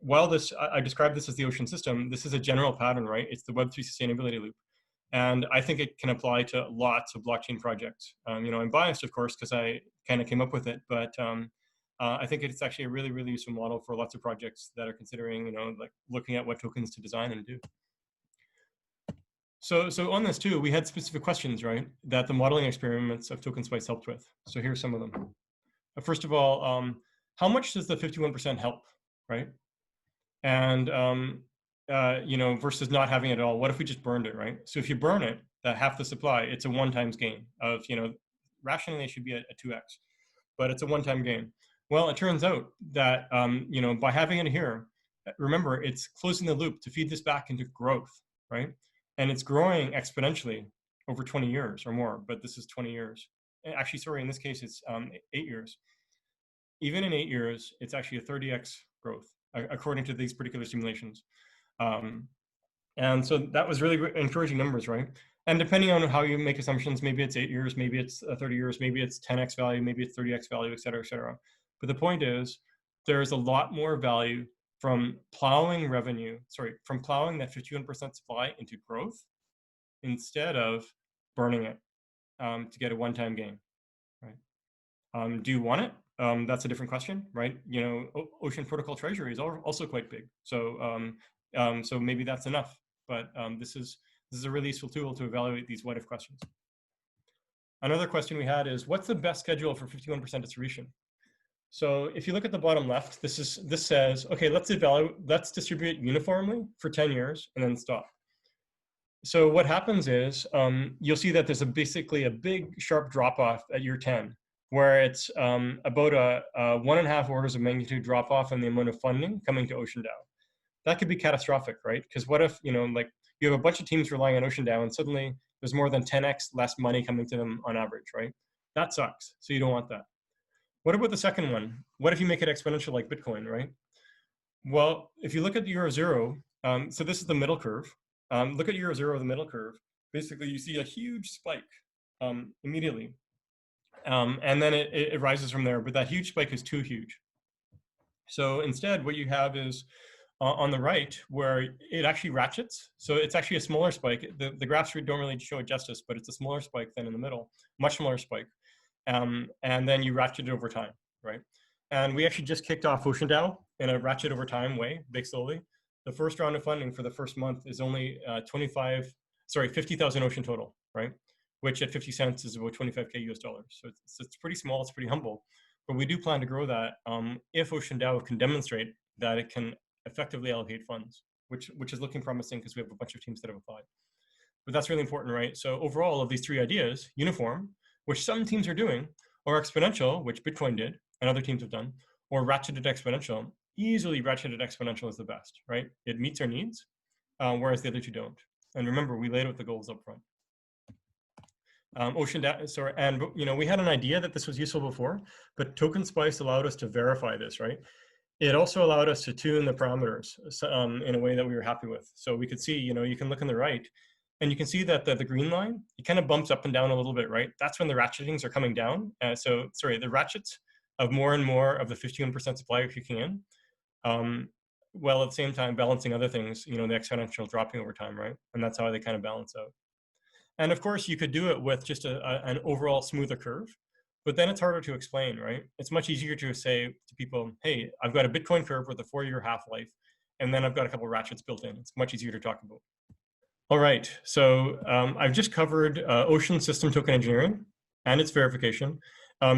while I describe this as the Ocean system, this is a general pattern, right? It's the Web3 sustainability loop. And I think it can apply to lots of blockchain projects. I'm biased, of course, because I kind of came up with it, but I think it's actually a really, really useful model for lots of projects that are considering, like looking at what tokens to design and do. So on this too, we had specific questions, right, that the modeling experiments of TokenSPICE helped with. So here's some of them. First of all, how much does the 51% help, right? and versus not having it at all. What if we just burned it, right? So if you burn it, that half the supply, it's a one-time gain of, rationally it should be a 2x, but it's a one-time gain. Well, it turns out that, by having it here, remember, it's closing the loop to feed this back into growth, right? And it's growing exponentially over 20 years or more, but this is 20 years. Actually, sorry, in this case, it's 8 years. Even in 8 years, it's actually a 30x growth, according to these particular simulations. And so that was really encouraging numbers, right? And depending on how you make assumptions, maybe it's 8 years, maybe it's 30 years, maybe it's 10x value, maybe it's 30x value, et cetera, et cetera. But the point is, there's a lot more value from plowing from plowing that 51% supply into growth instead of burning it to get a one-time gain, right? Do you want it? That's a different question, right? Ocean Protocol Treasury is also quite big. So so maybe that's enough. But this is a really useful tool to evaluate these what-if questions. Another question we had is, what's the best schedule for 51% distribution? So if you look at the bottom left, this says, okay, let's distribute uniformly for 10 years and then stop. So what happens is you'll see that there's basically a big sharp drop off at year 10, where it's about a 1.5 orders of magnitude drop off in the amount of funding coming to OceanDAO. That could be catastrophic, right? Because what if, like you have a bunch of teams relying on OceanDAO and suddenly there's more than 10x less money coming to them on average, right? That sucks. So you don't want that. What about the second one? What if you make it exponential like Bitcoin, right? Well, if you look at year 0, so this is the middle curve. Look at year 0 of the middle curve. Basically, you see a huge spike immediately. And then it rises from there, but that huge spike is too huge. So instead, what you have is on the right, where it actually ratchets. So it's actually a smaller spike. The graphs don't really show it justice, but it's a smaller spike than in the middle, much smaller spike. And then you ratchet it over time, right? And we actually just kicked off OceanDAO in a ratchet over time way, big slowly. The first round of funding for the first month is only 50,000 Ocean total, right? Which at 50 cents is about 25K US dollars. So it's pretty small, it's pretty humble. But we do plan to grow that if OceanDAO can demonstrate that it can effectively allocate funds, which is looking promising because we have a bunch of teams that have applied. But that's really important, right? So overall of these three ideas, uniform, which some teams are doing, or exponential, which Bitcoin did and other teams have done, or ratcheted exponential, easily ratcheted exponential is the best, right? It meets our needs, whereas the other two don't. And remember, we laid out the goals up front. We had an idea that this was useful before, but TokenSPICE allowed us to verify this, right? It also allowed us to tune the parameters in a way that we were happy with. So we could see, you can look on the right, and you can see that the green line, it kind of bumps up and down a little bit, right? That's when the ratchetings are coming down. The ratchets of more and more of the 51% supply are kicking in, while at the same time balancing other things, the exponential dropping over time, right? And that's how they kind of balance out. And of course, you could do it with just an overall smoother curve, but then it's harder to explain, right? It's much easier to say to people, hey, I've got a Bitcoin curve with a 4-year half-life, and then I've got a couple of ratchets built in. It's much easier to talk about. All right, so I've just covered Ocean System Token Engineering and its verification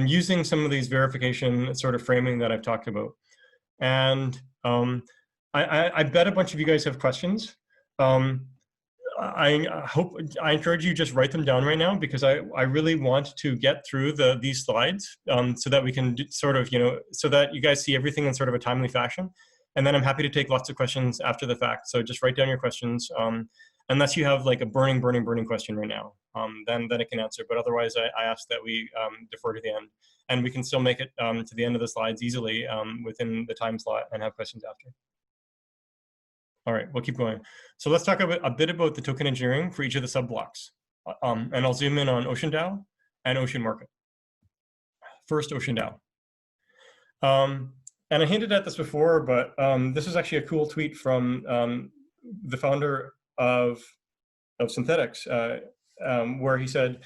using some of these verification sort of framing that I've talked about. And I bet a bunch of you guys have questions. I encourage you just write them down right now, because I really want to get through these slides so that we can so that you guys see everything in sort of a timely fashion. And then I'm happy to take lots of questions after the fact. So just write down your questions. Unless you have like a burning question right now, then I can answer. But otherwise, I ask that we defer to the end. And we can still make it to the end of the slides easily within the time slot and have questions after. All right, we'll keep going. So let's talk a bit about the token engineering for each of the sub-blocks. And I'll zoom in on OceanDAO and Ocean Market. First, OceanDAO. And I hinted at this before, but this is actually a cool tweet from the founder of Synthetics, where he said,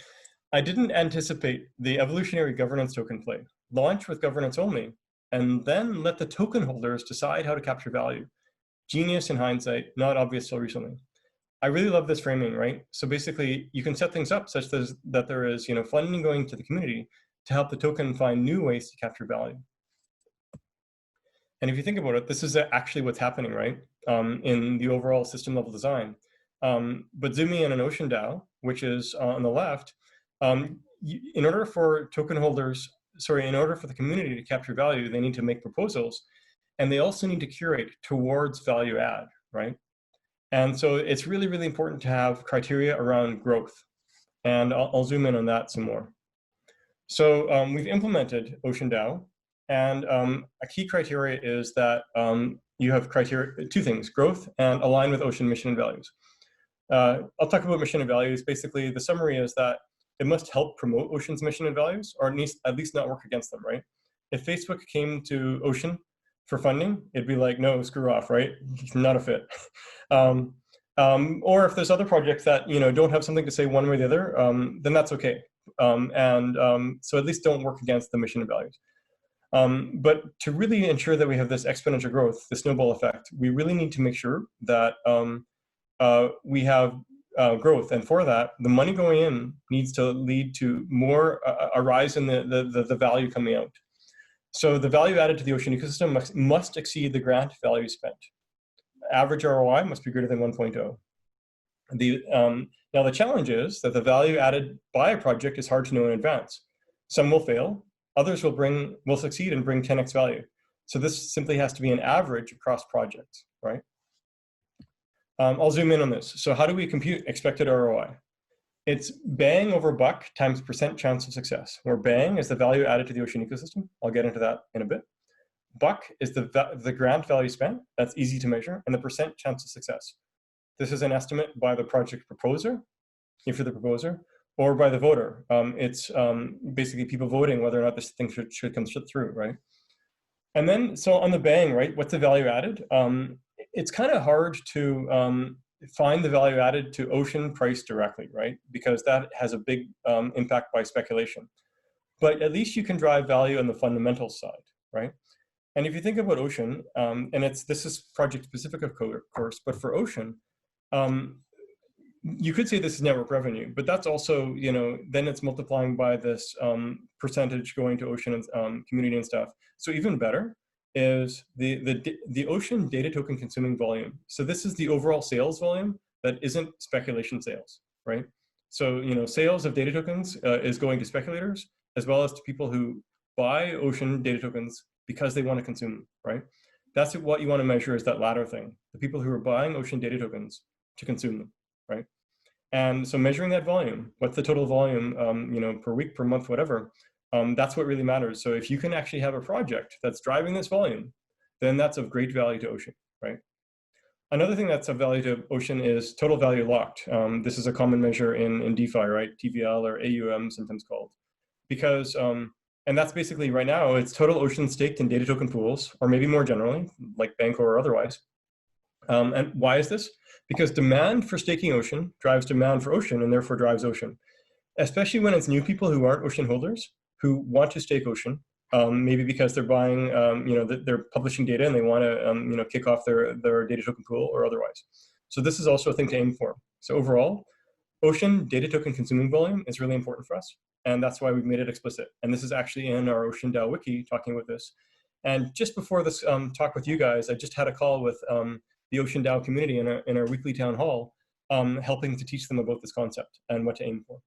"I didn't anticipate the evolutionary governance token play. Launch with governance only, and then let the token holders decide how to capture value. Genius in hindsight, not obvious till recently." I really love this framing, right? So basically, you can set things up such that there is funding going to the community to help the token find new ways to capture value. And if you think about it, this is actually what's happening, right? In the overall system level design. But zooming in on OceanDAO, which is on the left, in order for token holders, in order for the community to capture value, they need to make proposals, and they also need to curate towards value add, right? And so it's really, really important to have criteria around growth. And I'll zoom in on that some more. So we've implemented OceanDAO, and a key criteria is that you have criteria, two things: growth and align with Ocean mission and values. I'll talk about mission and values. Basically, the summary is that it must help promote Ocean's mission and values, or at least not work against them, right? If Facebook came to Ocean for funding, it'd be like, no, screw off, right? Not a fit. Or if there's other projects that don't have something to say one way or the other, then that's okay. So at least don't work against the mission and values. But to really ensure that we have this exponential growth, the snowball effect, we really need to make sure that we have growth. And for that, the money going in needs to lead to more a rise in the value coming out. So the value added to the Ocean ecosystem must exceed the grant value spent. Average ROI must be greater than 1.0. Now the challenge is that the value added by a project is hard to know in advance. Some will fail, others will succeed and bring 10x value. So this simply has to be an average across projects, right? I'll zoom in on this. So how do we compute expected ROI? It's bang over buck times % chance of success, where bang is the value added to the Ocean ecosystem. I'll get into that in a bit. Buck is the grant value spent. That's easy to measure, and the % chance of success. This is an estimate by the project proposer, if you're the proposer, or by the voter. It's basically people voting whether or not this thing should come through, right? And then, so on the bang, right, what's the value added? It's kind of hard to find the value added to Ocean price directly, right? Because that has a big impact by speculation. But at least you can drive value on the fundamental side, right? And if you think about Ocean, and this is project specific, of course, but for Ocean, you could say this is network revenue, but that's also, then it's multiplying by this percentage going to Ocean and community and stuff. So even better is the Ocean data token consuming volume. So this is the overall sales volume that isn't speculation sales, right? So, sales of data tokens is going to speculators as well as to people who buy Ocean data tokens because they want to consume them, right? That's what you want to measure, is that latter thing, the people who are buying Ocean data tokens to consume them, right? And so measuring that volume, what's the total volume, per week, per month, whatever, that's what really matters. So if you can actually have a project that's driving this volume, then that's of great value to Ocean, right? Another thing that's of value to Ocean is total value locked. This is a common measure in DeFi, right? TVL or AUM, sometimes called. Because, and that's basically right now, it's total Ocean staked in data token pools, or maybe more generally, like Banco or otherwise. And why is this? Because demand for staking Ocean drives demand for Ocean, and therefore drives Ocean. Especially when it's new people who aren't Ocean holders who want to stake Ocean, maybe because they're buying, they're publishing data and they want to, kick off their data token pool or otherwise. So this is also a thing to aim for. So overall, Ocean data token consuming volume is really important for us, and that's why we've made it explicit. And this is actually in our OceanDAO wiki talking about this. And just before this talk with you guys, I just had a call with the OceanDAO community in our weekly town hall, helping to teach them about this concept and what to aim for.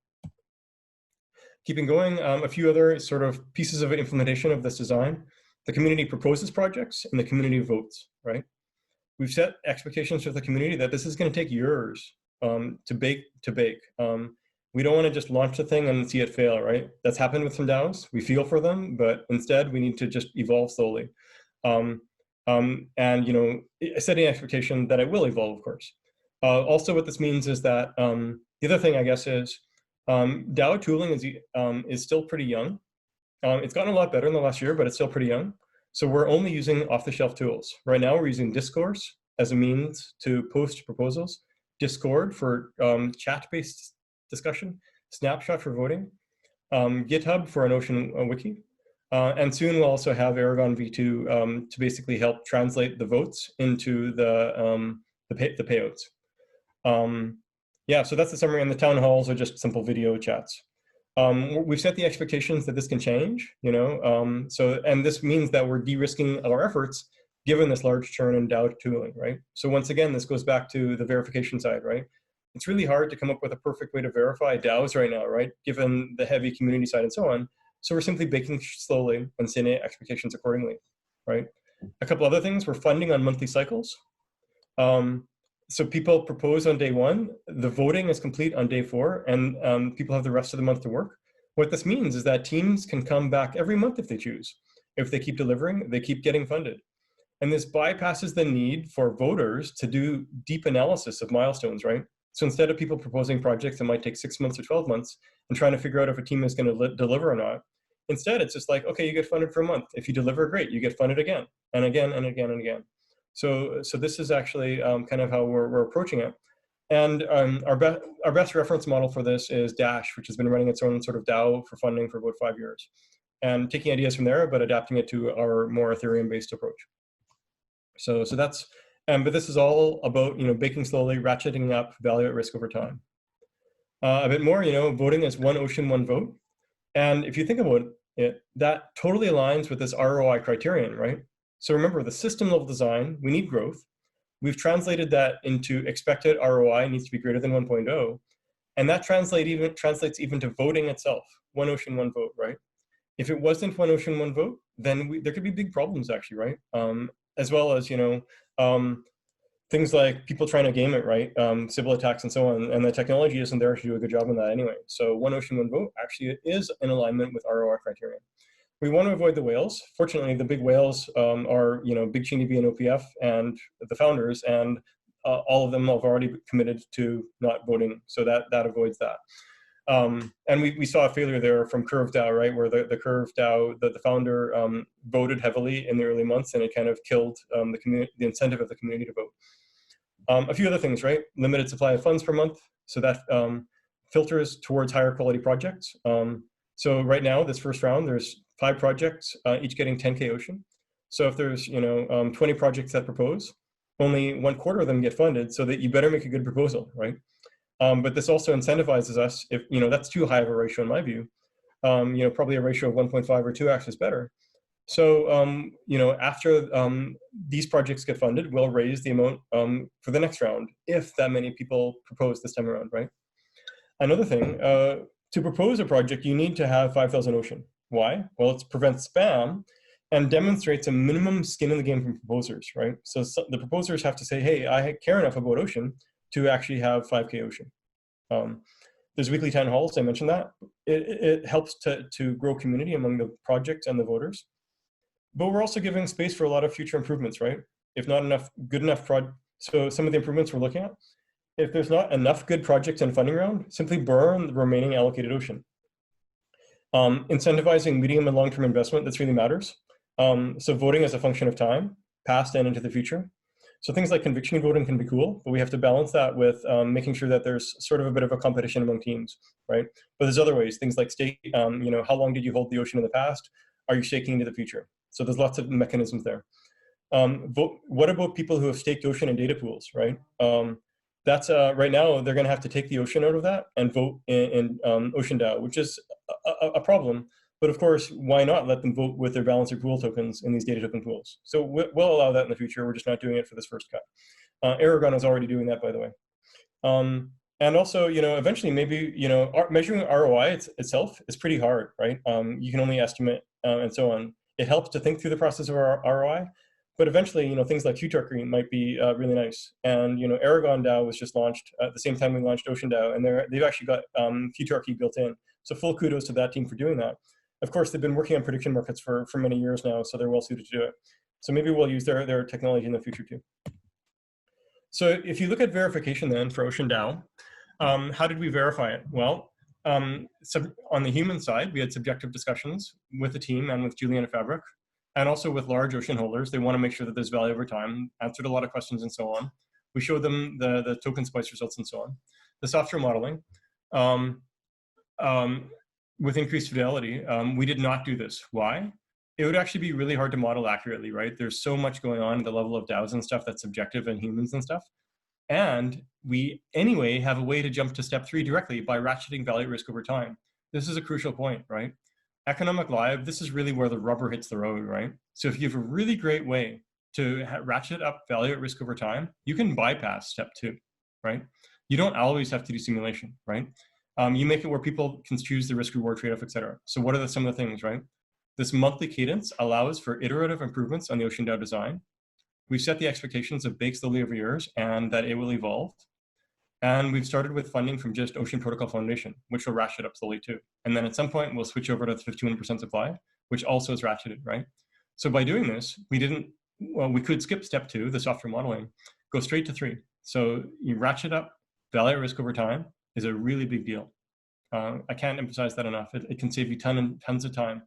Keeping going, a few other sort of pieces of implementation of this design. The community proposes projects and the community votes, right? We've set expectations for the community that this is going to take years to bake. We don't want to just launch the thing and see it fail, right? That's happened with some DAOs. We feel for them, but instead we need to just evolve slowly. And setting an expectation that it will evolve, of course. Also, what this means is that the other thing, I guess, is DAO tooling is still pretty young. It's gotten a lot better in the last year, but it's still pretty young. So we're only using off-the-shelf tools. Right now, we're using Discourse as a means to post proposals, Discord for chat-based discussion, Snapshot for voting, GitHub for an Ocean wiki, and soon we'll also have Aragon v2 to basically help translate the votes into the payouts. Yeah, so that's the summary, and the town halls are just simple video chats. We've set the expectations that this can change, and this means that we're de-risking our efforts given this large churn in DAO tooling, right? So once again, this goes back to the verification side, right? It's really hard to come up with a perfect way to verify DAOs right now, right? Given the heavy community side and so on. So we're simply baking slowly and setting expectations accordingly, right? A couple other things, we're funding on monthly cycles. So people propose on day 1, the voting is complete on day 4, and people have the rest of the month to work. What this means is that teams can come back every month if they choose. If they keep delivering, they keep getting funded. And this bypasses the need for voters to do deep analysis of milestones, right? So instead of people proposing projects that might take 6 months or 12 months and trying to figure out if a team is going to deliver or not, instead it's just like, okay, you get funded for a month. If you deliver, great, you get funded again and again and again and again. So this is actually kind of how we're approaching it. And our best reference model for this is Dash, which has been running its own sort of DAO for funding for about 5 years. And taking ideas from there, but adapting it to our more Ethereum-based approach. So that's, but this is all about, baking slowly, ratcheting up value at risk over time. A bit more, voting is one ocean, one vote. And if you think about it, that totally aligns with this ROI criterion, right? So remember, the system level design, we need growth. We've translated that into expected ROI needs to be greater than 1.0. And that translates even to voting itself, one ocean, one vote, right? If it wasn't one ocean, one vote, then there could be big problems actually, right? As well as, things like people trying to game it, right? Civil attacks and so on, and the technology isn't there to do a good job on that anyway. So one ocean, one vote actually is in alignment with ROI criteria. We want to avoid the whales. Fortunately, the big whales are, Big Chingy B and OPF and the founders, and all of them have already committed to not voting, so that avoids that. And we saw a failure there from CurveDAO, right, where the CurveDAO, the founder voted heavily in the early months, and it kind of killed the incentive of the community to vote. A few other things, right? Limited supply of funds per month, so that filters towards higher quality projects. So right now, this first round, there's 5 projects, each getting 10K Ocean. So if there's 20 projects that propose, only 1/4 of them get funded, so that you better make a good proposal, right? But this also incentivizes us, if that's too high of a ratio in my view, probably a ratio of 1.5 or 2x is better. So after these projects get funded, we'll raise the amount for the next round, if that many people propose this time around, right? Another thing, to propose a project, you need to have 5,000 Ocean. Why? Well, it prevents spam and demonstrates a minimum skin in the game from proposers, right? So the proposers have to say, hey, I care enough about Ocean to actually have 5K Ocean. There's weekly town halls, I mentioned that. It helps to grow community among the projects and the voters. But we're also giving space for a lot of future improvements, right? If not enough good enough so some of the improvements we're looking at, if there's not enough good projects in funding round, simply burn the remaining allocated Ocean. Incentivizing medium and long-term investment, this really matters. So voting as a function of time, past and into the future. So things like conviction voting can be cool, but we have to balance that with making sure that there's sort of a bit of a competition among teams, right? But there's other ways, things like stake, how long did you hold the Ocean in the past? Are you staking into the future? So there's lots of mechanisms there. What about people who have staked Ocean in data pools, right? That's right now, they're gonna have to take the Ocean out of that and vote in OceanDAO, which is a problem. But of course, why not let them vote with their balancer pool tokens in these data token pools? So we'll allow that in the future. We're just not doing it for this first cut. Aragon is already doing that, by the way. And also, eventually maybe, measuring ROI itself is pretty hard, right? You can only estimate and so on. It helps to think through the process of our ROI, but eventually, things like Qtarky might be really nice. And, Aragon DAO was just launched at the same time we launched OceanDAO, and they've actually got Qtarky built in. So full kudos to that team for doing that. Of course, they've been working on prediction markets for many years now, so they're well suited to do it. So maybe we'll use their technology in the future too. So if you look at verification then for OceanDAO, how did we verify it? Well, on the human side, we had subjective discussions with the team and with Julian at Fabric, and also with large Ocean holders. They want to make sure that there's value over time, answered a lot of questions and so on. We showed them the TokenSPICE results and so on. The software modeling, with increased fidelity, we did not do this. Why? It would actually be really hard to model accurately, right? There's so much going on at the level of DAOs and stuff that's subjective and humans and stuff. And we, anyway, have a way to jump to step 3 directly by ratcheting value risk over time. This is a crucial point, right? Economic live, this is really where the rubber hits the road, right? So if you have a really great way to ratchet up value at risk over time, you can bypass step 2, right? You don't always have to do simulation, right? You make it where people can choose the risk reward trade-off, et cetera. So what are some of the things, right? This monthly cadence allows for iterative improvements on the OceanDAO design. We've set the expectations of bake slowly over years and that it will evolve. And we've started with funding from just Ocean Protocol Foundation, which will ratchet up slowly too. And then at some point, we'll switch over to the 51% supply, which also is ratcheted, right? So by doing this, we could skip step 2, the software modeling, go straight to 3. So you ratchet up value at risk over time is a really big deal. I can't emphasize that enough. It can save you tons of time.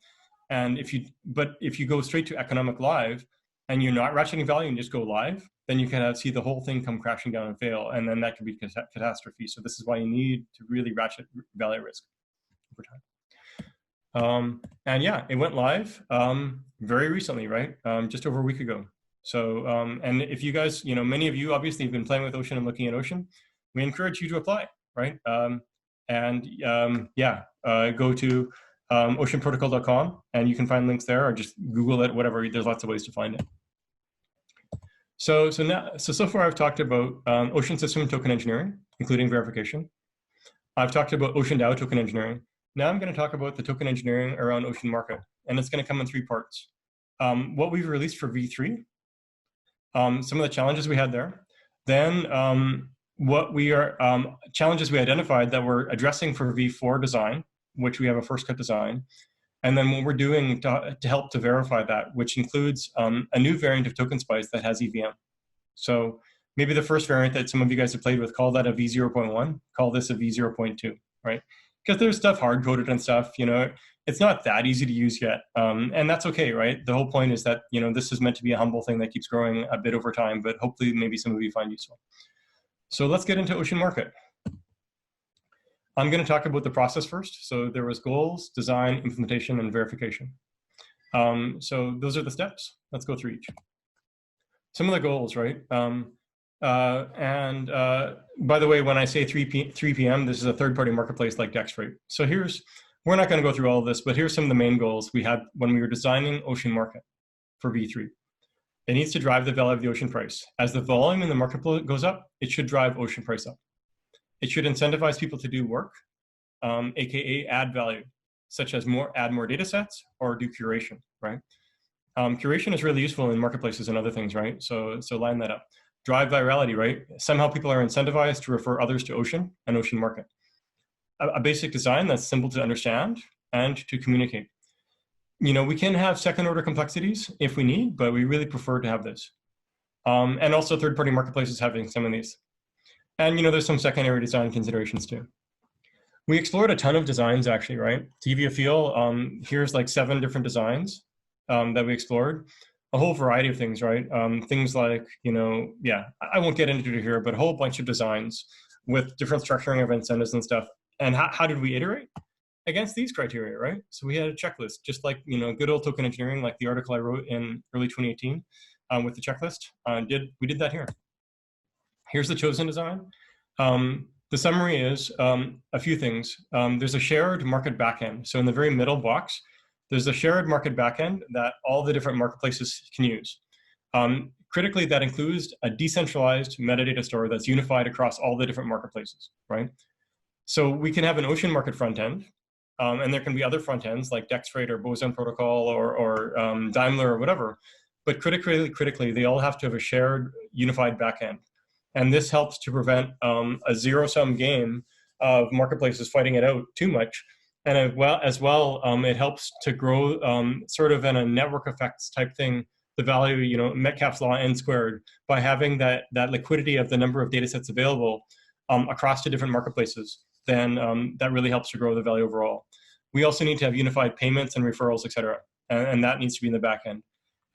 And if you go straight to economic live and you're not ratcheting value and just go live, then you can see the whole thing come crashing down and fail, and then that could be catastrophe. So this is why you need to really ratchet value risk over time. And yeah, it went live very recently, right? Just over a week ago. So, and if you guys, many of you obviously have been playing with Ocean and looking at Ocean, we encourage you to apply, right? Go to oceanprotocol.com and you can find links there, or just Google it, whatever. There's lots of ways to find it. So far I've talked about Ocean System Token Engineering, including verification. I've talked about OceanDAO Token Engineering. Now I'm going to talk about the token engineering around Ocean Market, and it's going to come in 3 parts. What we've released for V3, some of the challenges we had there, then challenges we identified that we're addressing for V4 design, which we have a first cut design, and then what we're doing to help to verify that, which includes a new variant of TokenSPICE that has EVM. So maybe the first variant that some of you guys have played with, call that a V0.1, call this a V0.2, right? Because there's stuff hard-coded and stuff, it's not that easy to use yet. And that's okay, right? The whole point is that, this is meant to be a humble thing that keeps growing a bit over time, but hopefully maybe some of you find useful. So let's get into Ocean Market. I'm going to talk about the process first. So there was goals, design, implementation, and verification. So those are the steps. Let's go through each. Some of the goals, right? By the way, when I say 3 p.m., this is a third-party marketplace like DEX, right? So we're not going to go through all of this, but here's some of the main goals we had when we were designing Ocean Market for V3. It needs to drive the value of the Ocean price. As the volume in the market goes up, it should drive Ocean price up. It should incentivize people to do work, aka add value, such as add more data sets or do curation, right? Curation is really useful in marketplaces and other things, right? So line that up. Drive virality, right? Somehow people are incentivized to refer others to Ocean and Ocean Market. A basic design that's simple to understand and to communicate. We can have second order complexities if we need, but we really prefer to have this. And also third-party marketplaces having some of these. And there's some secondary design considerations too. We explored a ton of designs actually, right? To give you a feel, here's like 7 different designs that we explored. A whole variety of things, right? Things like, I won't get into it here, but a whole bunch of designs with different structuring of incentives and stuff. And how did we iterate? Against these criteria, right? So we had a checklist, just like, good old token engineering, like the article I wrote in early 2018 with the checklist. We did that here. Here's the chosen design. The summary is a few things. There's a shared market backend. So in the very middle box, there's a shared market backend that all the different marketplaces can use. Critically, that includes a decentralized metadata store that's unified across all the different marketplaces, right? So we can have an Ocean Market front end, and there can be other front ends like DexFreight or Boson Protocol or Daimler or whatever. But critically, they all have to have a shared unified backend. And this helps to prevent a zero-sum game of marketplaces fighting it out too much. And as well, it helps to grow sort of in a network effects type thing, the value, Metcalfe's law n squared, by having that liquidity of the number of data sets available across the different marketplaces, then that really helps to grow the value overall. We also need to have unified payments and referrals, et cetera. And that needs to be in the back end.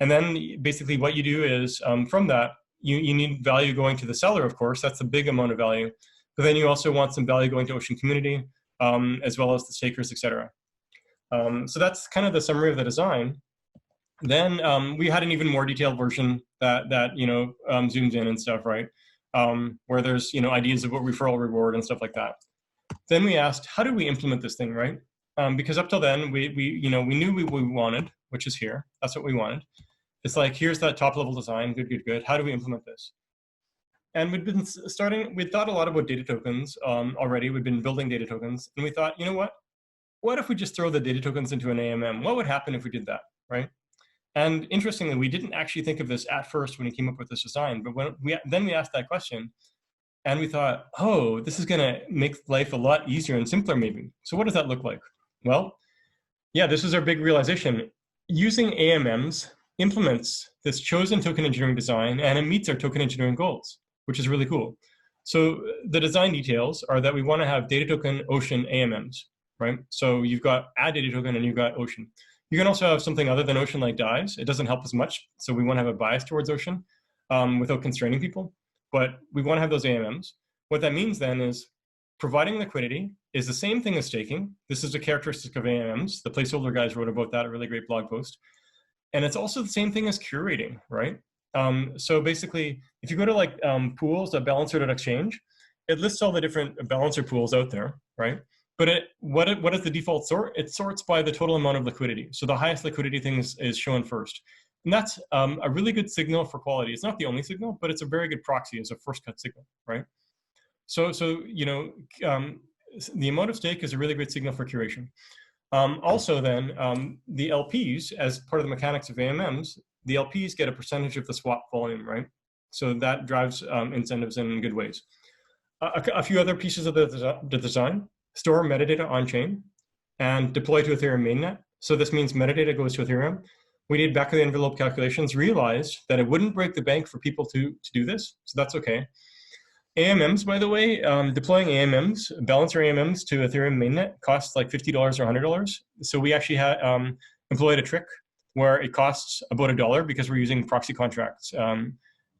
And then basically what you do is from that, you need value going to the seller, of course. That's a big amount of value. But then you also want some value going to Ocean community, as well as the stakers, et cetera. So that's kind of the summary of the design. Then we had an even more detailed version that zooms in and stuff, right? Where there's ideas about referral reward and stuff like that. Then we asked, how do we implement this thing, right? Because up till then we knew what we wanted, which is here. That's what we wanted. It's like, here's that top level design, good, good, good. How do we implement this? And we'd thought a lot about data tokens already. We'd been building data tokens, and we thought, you know what? What if we just throw the data tokens into an AMM? What would happen if we did that, right? And interestingly, we didn't actually think of this at first when we came up with this design, but then we asked that question, and we thought, oh, this is going to make life a lot easier and simpler, maybe. So what does that look like? Well, yeah, this is our big realization. Using AMMs implements this chosen token engineering design, and it meets our token engineering goals, which is really cool. So the design details are that we want to have data token, Ocean, AMMs, right? So you've got add data token and you've got Ocean. You can also have something other than Ocean like DIEs. It doesn't help as much, so we want to have a bias towards Ocean without constraining people, but we want to have those AMMs. What that means then is providing liquidity is the same thing as staking. This is a characteristic of AMMs. The placeholder guys wrote about that, a really great blog post. And it's also the same thing as curating, right? So basically, if you go to like pools.balancer.exchange, it lists all the different balancer pools out there, right? But what is the default sort? It sorts by the total amount of liquidity. So the highest liquidity thing is shown first. And that's a really good signal for quality. It's not the only signal, but it's a very good proxy as a first cut signal, right? So you know, the amount of stake is a really great signal for curation. Also then, the LPs, as part of the mechanics of AMMs, the LPs get a percentage of the swap volume, right? So that drives incentives in good ways. A few other pieces of the design: store metadata on-chain and deploy to Ethereum mainnet. So this means metadata goes to Ethereum. We did back of the envelope calculations, realized that it wouldn't break the bank for people to do this, so that's okay. AMMs, by the way, deploying AMMs, balancer AMMs to Ethereum mainnet costs like $50 or $100. So we actually had employed a trick where it costs about $1 because we're using proxy contracts, EIP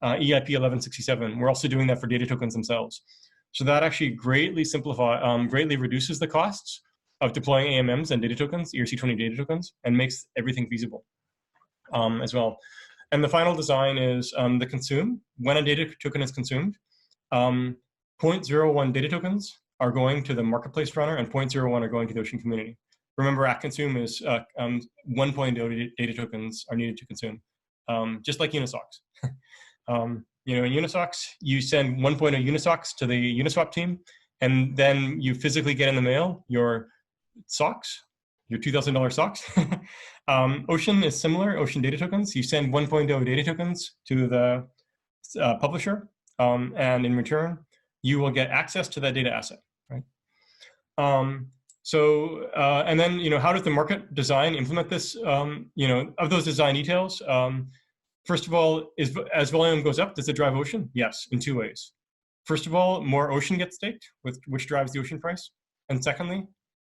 1167. We're also doing that for data tokens themselves. So that actually greatly reduces the costs of deploying AMMs and data tokens, ERC20 data tokens, and makes everything feasible as well. And the final design is the consume. When a data token is consumed, 0.01 data tokens are going to the marketplace runner and 0.01 are going to the Ocean community. Remember, at consume is 1.0 data tokens are needed to consume, just like Unisocks. You know, in Unisocks, you send 1.0 Unisocks to the Uniswap team, and then you physically get in the mail your socks, your $2,000 socks. Ocean is similar, Ocean data tokens. You send 1.0 data tokens to the publisher, and in return, you will get access to that data asset, right? And then, you know, how does the market design implement this? You know, of those design details, first of all, as volume goes up, does it drive Ocean? Yes, in two ways. First of all, more Ocean gets staked, which drives the Ocean price. And secondly,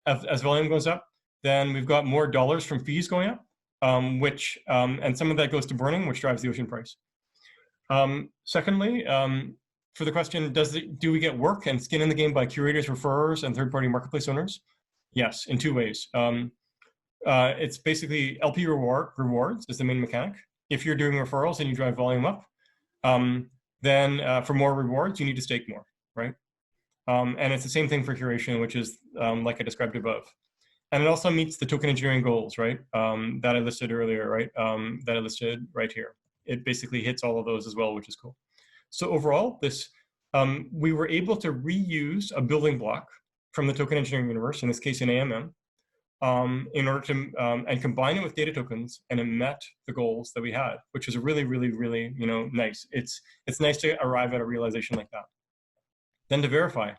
as volume goes up, then we've got more dollars from fees going up, and some of that goes to burning, which drives the Ocean price. Secondly, for the question, do we get work and skin in the game by curators, referrers, and third-party marketplace owners? Yes, in two ways. It's basically LP rewards is the main mechanic. If you're doing referrals and you drive volume up, then for more rewards, you need to stake more, right? And it's the same thing for curation, which is like I described above. And it also meets the token engineering goals, right? That I listed earlier, right? That I listed right here. It basically hits all of those as well, which is cool. So overall, we were able to reuse a building block from the token engineering universe, in this case, an AMM, in order to and combine it with data tokens, and it met the goals that we had, which is really, really, really, you know, nice. It's nice to arrive at a realization like that. Then to verify,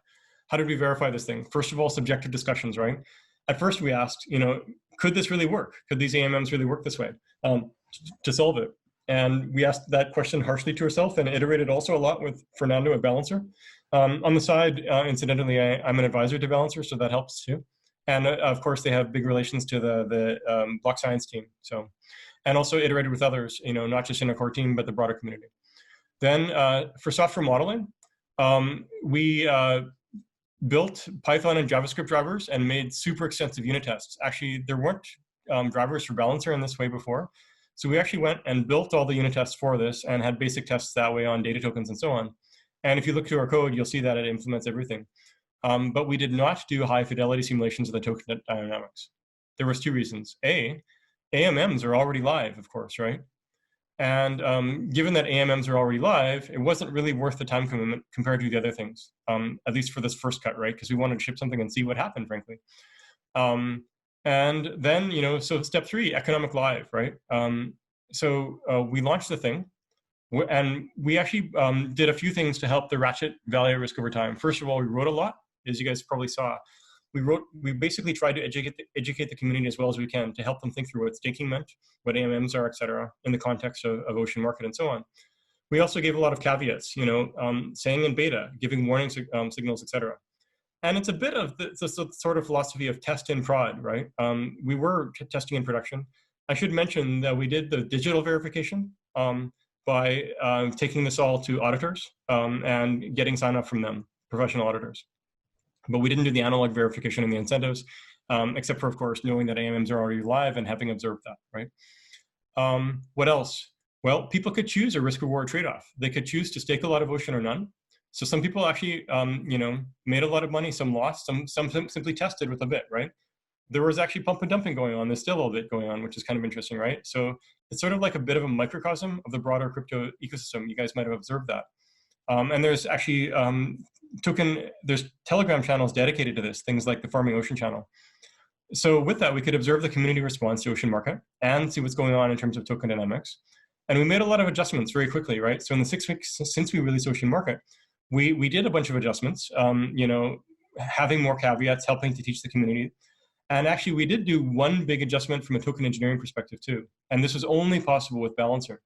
how did we verify this thing? First of all, subjective discussions, right? At first, we asked, you know, could this really work? Could these AMMs really work this way to solve it? And we asked that question harshly to ourselves and iterated also a lot with Fernando at Balancer. On the side, incidentally, I'm an advisor to Balancer, so that helps too. And of course, they have big relations to the block science team. So, and also iterated with others, you know, not just in our core team, but the broader community. Then for software modeling, we built Python and JavaScript drivers and made super extensive unit tests. Actually, there weren't drivers for Balancer in this way before. So we actually went and built all the unit tests for this and had basic tests that way on data tokens and so on. And if you look to our code, you'll see that it implements everything. But we did not do high fidelity simulations of the token dynamics. There was two reasons. A, AMMs are already live, of course, right? And given that AMMs are already live, it wasn't really worth the time commitment compared to the other things, at least for this first cut, right? Because we wanted to ship something and see what happened, frankly. And then, so step 3, economic live, right? So we launched the thing, and we actually did a few things to help the ratchet value at risk over time. First of all, we wrote a lot, as you guys probably saw. We basically tried to educate the community as well as we can to help them think through what staking meant, what AMMs are, et cetera, in the context of Ocean Market and so on. We also gave a lot of caveats, saying in beta, giving warning signals, et cetera. And it's a bit of the sort of philosophy of test and prod, right? We were testing in production. I should mention that we did the digital verification by taking this all to auditors and getting sign up from them, professional auditors. But we didn't do the analog verification and the incentives, except for, of course, knowing that AMMs are already live and having observed that, right? What else? Well, people could choose a risk-reward trade-off. They could choose to stake a lot of Ocean or none. So some people actually, made a lot of money, some lost, some simply tested with a bit, right? There was actually pump and dumping going on. There's still a bit going on, which is kind of interesting, right? So it's sort of like a bit of a microcosm of the broader crypto ecosystem. You guys might have observed that. And there's actually there's Telegram channels dedicated to this, things like the Farming Ocean channel. So with that, we could observe the community response to Ocean Market and see what's going on in terms of token dynamics. And we made a lot of adjustments very quickly, right? So in the 6 weeks since we released Ocean Market, we did a bunch of adjustments, having more caveats, helping to teach the community. And actually, we did do one big adjustment from a token engineering perspective too. And this was only possible with Balancer.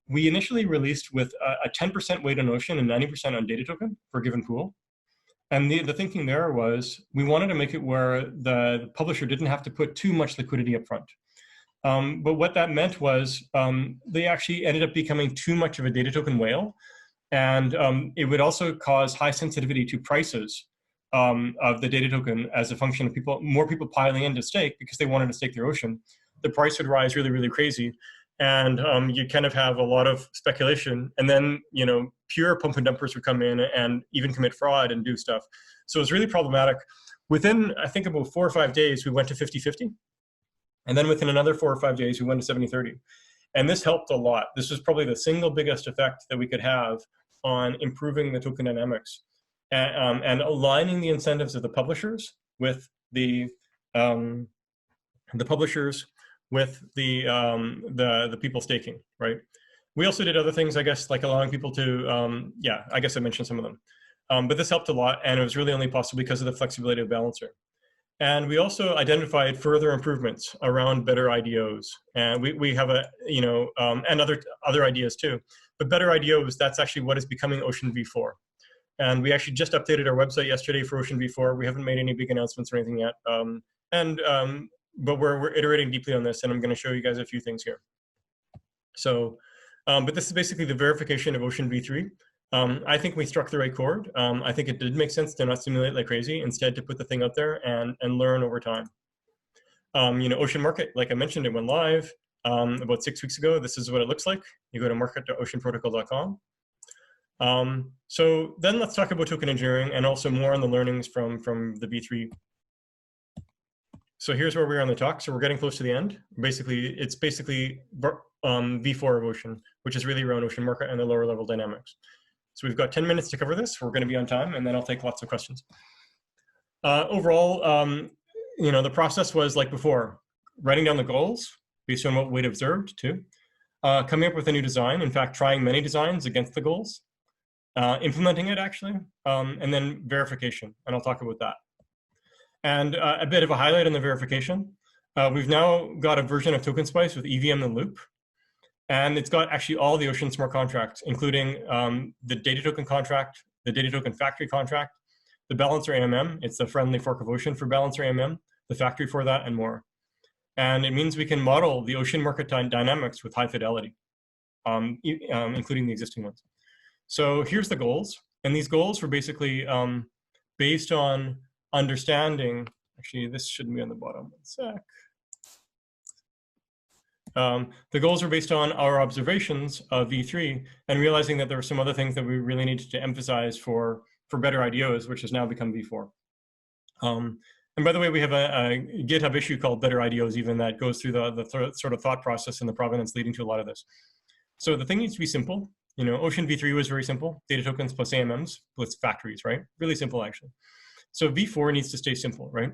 We initially released with a 10% weight on Ocean and 90% on data token for a given pool. And the thinking there was we wanted to make it where the publisher didn't have to put too much liquidity up front. But what that meant was they actually ended up becoming too much of a data token whale. And it would also cause high sensitivity to prices of the data token as a function of more people piling in to stake because they wanted to stake their Ocean. The price would rise really, really crazy. And you kind of have a lot of speculation. And then, pure pump and dumpers would come in and even commit fraud and do stuff. So it was really problematic. Within, I think, about 4 or 5 days, we went to 50-50. And then within another 4 or 5 days, we went to 70-30. And this helped a lot. This was probably the single biggest effect that we could have on improving the token dynamics and aligning the incentives of the publishers with the people staking, right? We also did other things, I guess, like allowing people to, I guess I mentioned some of them. But this helped a lot, and it was really only possible because of the flexibility of Balancer. And we also identified further improvements around better IDOs. And we have and other ideas too. But better IDOs, that's actually what is becoming Ocean v4. And we actually just updated our website yesterday for Ocean v4. We haven't made any big announcements or anything yet. But we're iterating deeply on this, and I'm going to show you guys a few things here. So, but this is basically the verification of Ocean v3. I think we struck the right chord. I think it did make sense to not simulate like crazy, instead to put the thing out there and learn over time. Ocean Market, like I mentioned, it went live about 6 weeks ago. This is what it looks like. You go to market.oceanprotocol.com. So then let's talk about token engineering and also more on the learnings from the v3. So here's where we are on the talk. So we're getting close to the end. It's basically v4 of Ocean, which is really around Ocean Market and the lower level dynamics. So we've got 10 minutes to cover this. We're going to be on time, and then I'll take lots of questions. Overall, the process was like before, writing down the goals based on what we'd observed too, coming up with a new design, in fact, trying many designs against the goals, implementing it actually, and then verification, and I'll talk about that. And a bit of a highlight on the verification. We've now got a version of TokenSPICE with EVM in the loop. And it's got actually all the Ocean smart contracts, including the data token contract, the data token factory contract, the Balancer AMM. It's the friendly fork of Ocean for Balancer AMM, the factory for that, and more. And it means we can model the Ocean market dynamics with high fidelity, including the existing ones. So here's the goals. And these goals were basically based on understanding, actually, this shouldn't be on the bottom, 1 sec. The goals were based on our observations of V3 and realizing that there were some other things that we really needed to emphasize for better IDOs, which has now become V4. And by the way, we have a GitHub issue called Better IDOs even that goes through the sort of thought process and the provenance leading to a lot of this. So the thing needs to be simple. You know, Ocean v3 was very simple, data tokens plus AMMs plus factories, right? Really simple, actually. So v4 needs to stay simple, right?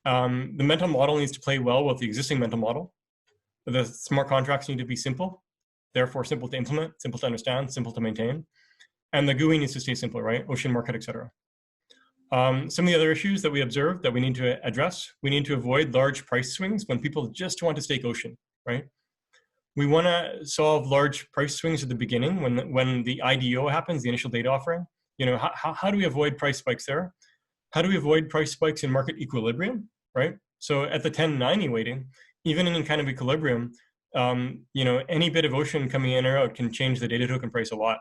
The mental model needs to play well with the existing mental model. The smart contracts need to be simple, therefore simple to implement, simple to understand, simple to maintain. And the GUI needs to stay simple, right? Ocean market, etc. Some of the other issues that we observed that we need to address, we need to avoid large price swings when people just want to stake Ocean, right? We want to solve large price swings at the beginning when the IDO happens, the initial data offering. You know, how do we avoid price spikes there? How do we avoid price spikes in market equilibrium, right? So at the 1090 weighting, even in kind of equilibrium, you know, any bit of Ocean coming in or out can change the data token price a lot.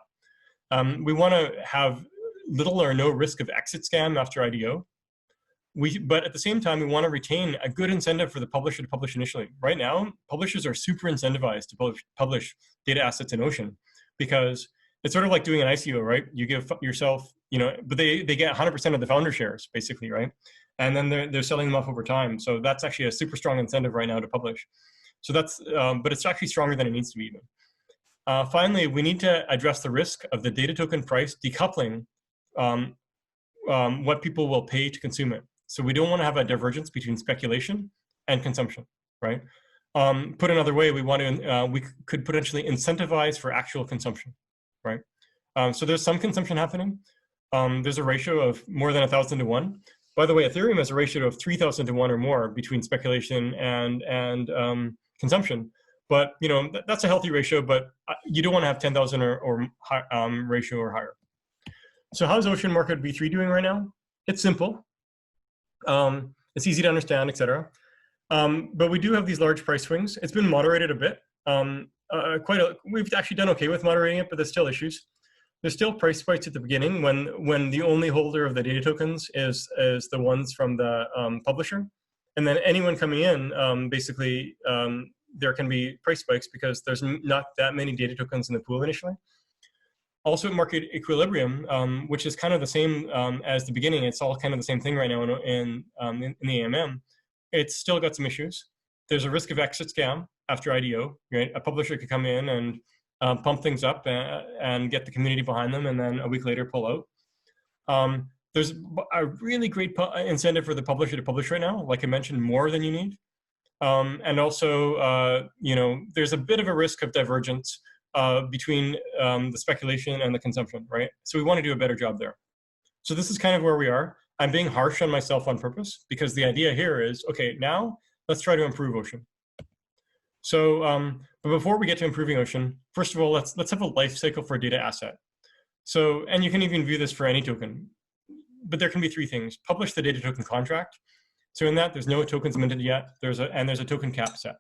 We want to have little or no risk of exit scam after IDO. But at the same time, we want to retain a good incentive for the publisher to publish initially. Right now, publishers are super incentivized to publish data assets in Ocean because it's sort of like doing an ICO, right? You give yourself, you know, but they get 100% of the founder shares, basically, right? And then they're selling them off over time. So that's actually a super strong incentive right now to publish. So that's, but it's actually stronger than it needs to be even. Finally, we need to address the risk of the data token price decoupling what people will pay to consume it. So we don't want to have a divergence between speculation and consumption, right? Put another way, we could potentially incentivize for actual consumption, right? So there's some consumption happening. There's a ratio of more than 1,000 to 1. By the way, Ethereum has a ratio of 3,000 to 1 or more between speculation and consumption. But you know that's a healthy ratio, but you don't want to have 10,000 or ratio or higher. So how's Ocean Market v3 doing right now? It's simple. It's easy to understand, etc. But we do have these large price swings. It's been moderated a bit. We've actually done okay with moderating it, but there's still issues. There's still price spikes at the beginning when the only holder of the data tokens is the ones from the publisher. And then anyone coming in, basically, there can be price spikes because there's not that many data tokens in the pool initially. Also at market equilibrium, which is kind of the same as the beginning, it's all kind of the same thing right now in the AMM. It's still got some issues. There's a risk of exit scam after IDO, right? A publisher could come in and pump things up and get the community behind them and then a week later pull out. There's a really great incentive for the publisher to publish right now, like I mentioned, more than you need. And also, you know, there's a bit of a risk of divergence between the speculation and the consumption, right? So we want to do a better job there. So this is kind of where we are. I'm being harsh on myself on purpose because the idea here is, okay, now let's try to improve Ocean. So, but before we get to improving Ocean, first of all, let's have a life cycle for a data asset. So, and you can even view this for any token, but there can be three things. Publish the data token contract. So in that, there's no tokens minted yet. There's a token cap set.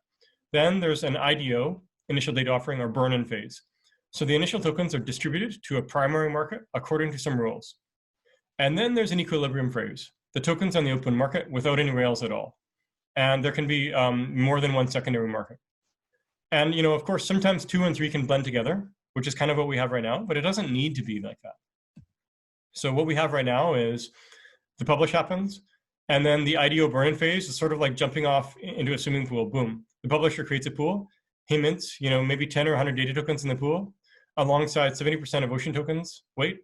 Then there's an IDO, initial data offering, or burn-in phase. So the initial tokens are distributed to a primary market according to some rules. And then there's an equilibrium phase, the tokens on the open market without any rails at all. And there can be more than one secondary market. And you know, of course, sometimes 2 and 3 can blend together, which is kind of what we have right now, but it doesn't need to be like that. So what we have right now is the publish happens, and then the IDO burn-in phase is sort of like jumping off into a swimming pool. Boom. The publisher creates a pool. He mints, you know, maybe 10 or 100 data tokens in the pool, alongside 70% of Ocean tokens weight.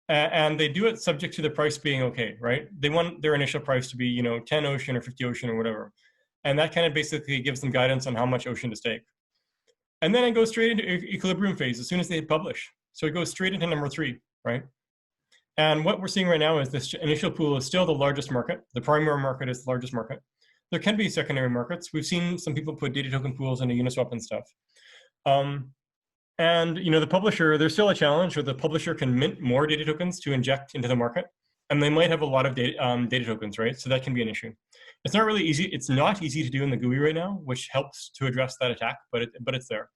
And they do it subject to the price being okay, right? They want their initial price to be, you know, 10 Ocean or 50 Ocean or whatever. And that kind of basically gives them guidance on how much Ocean to stake. And then it goes straight into equilibrium phase as soon as they hit publish. So it goes straight into number 3, right? And what we're seeing right now is this initial pool is still the largest market. The primary market is the largest market. There can be secondary markets. We've seen some people put data token pools into Uniswap and stuff. And you know, the publisher, there's still a challenge where the publisher can mint more data tokens to inject into the market. And they might have a lot of data tokens, right? So that can be an issue. It's not really easy. It's not easy to do in the GUI right now, which helps to address that attack, but it's there.